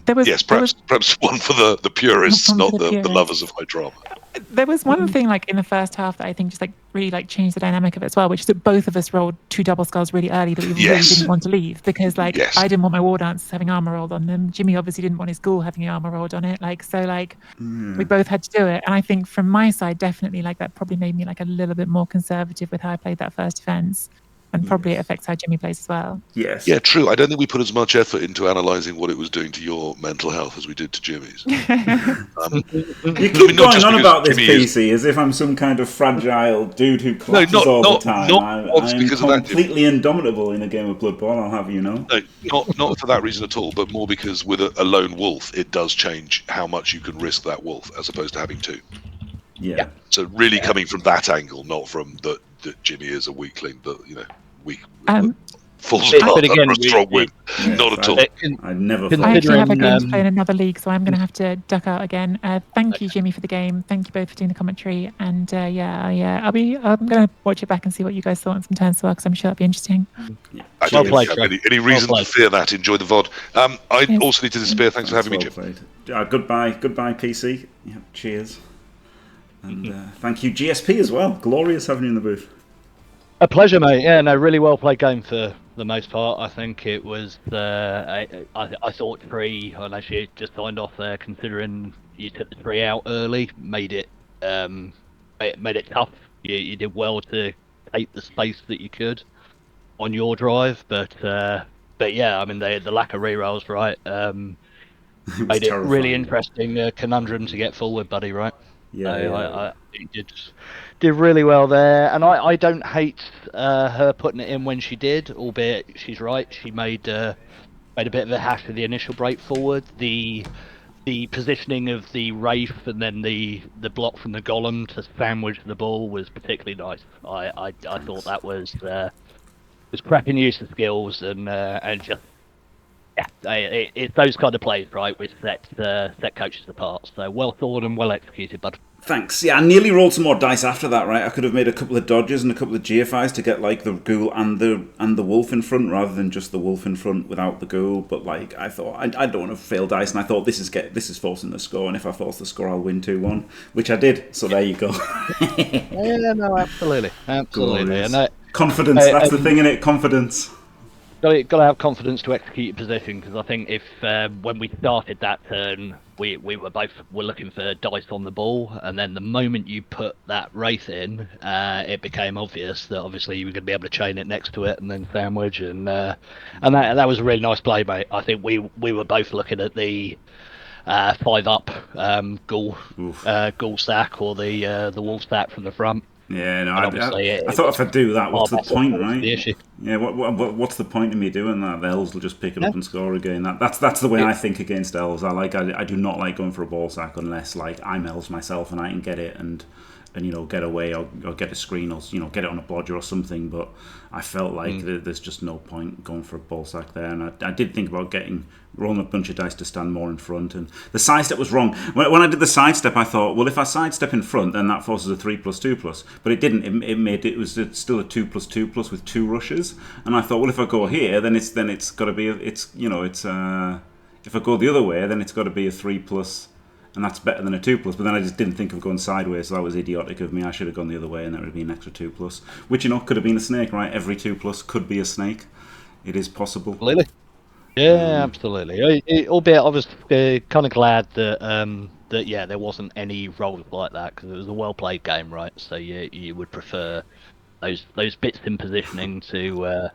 perhaps one for the purists, not the lovers of high drama. There was one thing like in the first half that I think just like really like changed the dynamic of it as well, which is that both of us rolled 2 double skulls really early that we really didn't want to leave because I didn't want my war dancers having armor rolled on them. Jimmy obviously didn't want his ghoul having armor rolled on it. We both had to do it. And I think from my side, definitely like that probably made me like a little bit more conservative with how I played that first defense. And probably it affects how Jimmy plays as well. Yes. Yeah, true. I don't think we put as much effort into analysing what it was doing to your mental health as we did to Jimmy's. You keep going on about this, PC, as if I'm some kind of fragile dude who collapses all the time. I'm completely indomitable in a game of Blood Bowl, I'll have you know. No, not for that reason at all, but more because with a lone wolf, it does change how much you can risk that wolf as opposed to having 2. Yeah. So really coming from that angle, not from that Jimmy is a weakling, that weak falls apart for a strong win. Not at all. I never. I actually have a game to play in another league, so I'm going to have to duck out again. Thank you, Jimmy, for the game. Thank you both for doing the commentary, and I'm going to watch it back and see what you guys thought on some turns as well, because I'm sure that'll be interesting. I don't have any reason to fear that. Enjoy the VOD. I also need to disappear. Thanks for having me, Jim. Goodbye, PC. Yeah, cheers. And thank you, GSP, as well. Glorious having you in the booth. A pleasure, mate. Yeah, no, really well played game for the most part. I think it was. I thought 3, and actually just signed off there, considering you took the 3 out early, made it tough. You did well to take the space that you could on your drive, but yeah, I mean the lack of rerolls, right? Made it really interesting conundrum to get forward, buddy, right? He did really well there, and I don't hate her putting it in when she did, albeit she's right. She made a bit of a hash of the initial break forward. The positioning of the Wraith and then the block from the Golem to sandwich the ball was particularly nice. I thought that was cracking use of skills and just it's those kind of plays, right, which set coaches apart. So well thought and well executed, bud. Thanks. Yeah, I nearly rolled some more dice after that, right? I could have made a couple of dodges and a couple of GFIs to get like the ghoul and the wolf in front rather than just the wolf in front without the ghoul. But like I thought, I don't want to fail dice, and I thought this is forcing the score, and if I force the score, I'll win 2-1, which I did. So there you go. Yeah, no, absolutely. And, confidence. That's the thing in it. Confidence. Got to have confidence to execute your position, because I think if when we started that turn, we were looking for dice on the ball, and then the moment you put that Wraith in, it became obvious that obviously you were going to be able to chain it next to it and then sandwich, and that was a really nice play, mate. I think we were both looking at the 5-up ghoul stack or the wolf stack from the front. Yeah, no, I thought if I do that, what's the point, right? The issue. Yeah, what's the point of me doing that? The elves will just pick it up and score again. That's the way I think against elves. I do not like going for a ball sack unless like I'm elves myself and I can get it and get away or get a screen or get it on a blodger or something. But I felt like there's just no point going for a ball sack there, and I did think about rolling a bunch of dice to stand more in front, and the sidestep was wrong. When I did the sidestep, I thought, well, if I sidestep in front, then that forces a 3+2+, but it didn't. It was still a 2+2+ with 2 rushes, and I thought, well, if I go here, then it's got to be if I go the other way, then it's got to be a 3+. And that's better than a 2+, but then I just didn't think of going sideways, so that was idiotic of me. I should have gone the other way, and that would have been an extra 2+, which could have been a snake, right? Every 2+ could be a snake. It is possible. Absolutely. Yeah, absolutely. Albeit I was kind of glad that there wasn't any rolls like that, because it was a well played game, right? So you would prefer those bits in positioning to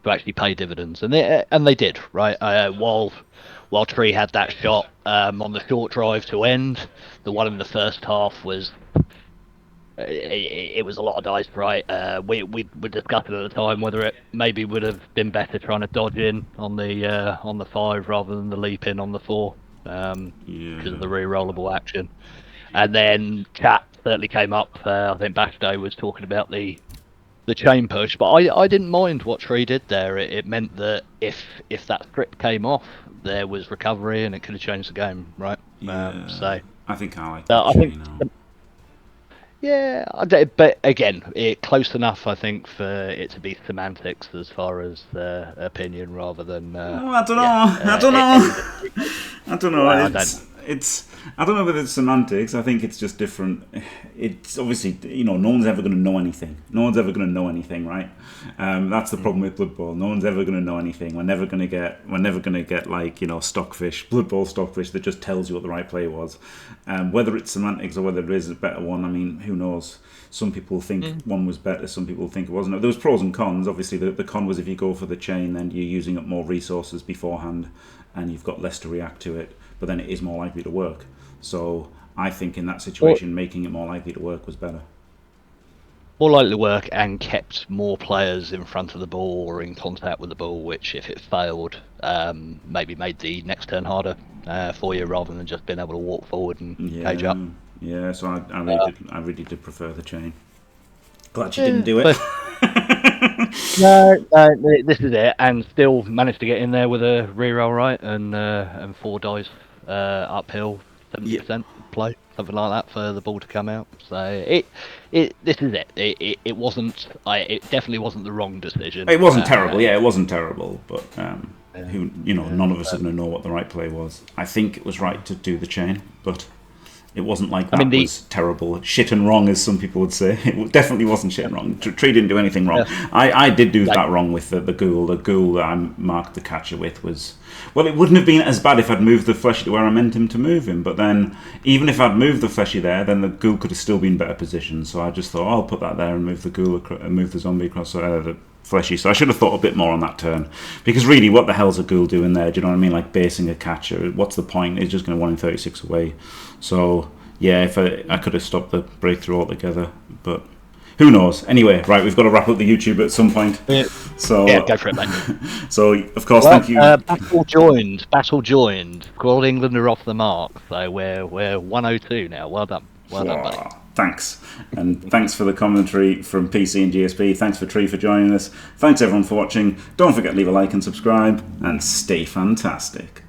actually pay dividends, and they did, right? While Tree had that shot on the short drive to end, the one in the first half was it was a lot of dice, right? We were discussing at the time whether it maybe would have been better trying to dodge in on the 5 rather than the leap in on the 4 because of the re-rollable action. And then chat certainly came up. I think Bashday was talking about the chain push, but I didn't mind what Tree did there. It meant that if that script came off, there was recovery, and it could have changed the game, right? Yeah, so I think I like that. But again, close enough, I think, for it to be semantics as far as opinion rather than. I don't know. I don't know. I don't know whether it's semantics. I think it's just different. It's obviously, no one's ever going to know anything. No one's ever going to know anything, right? That's the problem with Blood Bowl. No one's ever going to know anything. We're never going to get like, stockfish, Blood Bowl stockfish that just tells you what the right play was. Whether it's semantics or whether it is a better one, I mean, who knows? Some people think one was better, some people think it wasn't. There was pros and cons. Obviously, the con was if you go for the chain, then you're using up more resources beforehand, and you've got less to react to it. But then it is more likely to work. So I think in that situation, making it more likely to work was better. More likely to work and kept more players in front of the ball or in contact with the ball, which if it failed, maybe made the next turn harder for you rather than just being able to walk forward and cage up. Yeah, so I really did prefer the chain. Glad you didn't do it. No, this is it, and still managed to get in there with a reroll, right, and 4 dice uphill, 70% play, something like that for the ball to come out. So this is it. It wasn't. It definitely wasn't the wrong decision. It wasn't terrible. Yeah, it wasn't terrible, but none of us are going to know what the right play was. I think it was right to do the chain, but. It wasn't like that was terrible, shit and wrong, as some people would say. It definitely wasn't shit and wrong. Tree didn't do anything wrong. Yeah. I did do that wrong with the ghoul. The ghoul that I marked the catcher with was... Well, it wouldn't have been as bad if I'd moved the fleshy to where I meant him to move him. But then, even if I'd moved the fleshy there, then the ghoul could have still been better positioned. So I just thought, I'll put that there and move the ghoul and move the zombie across the fleshy. So I should have thought a bit more on that turn. Because really, what the hell's a ghoul doing there? Do you know what I mean? Like basing a catcher. What's the point? It's just going to 1 in 36 away. So... Yeah, if I could have stopped the breakthrough altogether, but who knows? Anyway, right, we've got to wrap up the YouTube at some point. Yeah. So Yeah, go for it, mate. So of course, Well, thank you. Battle joined. Squad England are off the mark, so we're 102 now. Well done, buddy. Thanks, and thanks for the commentary from PC and GSP. Thanks for Tree for joining us. Thanks everyone for watching. Don't forget to leave a like and subscribe, and stay fantastic.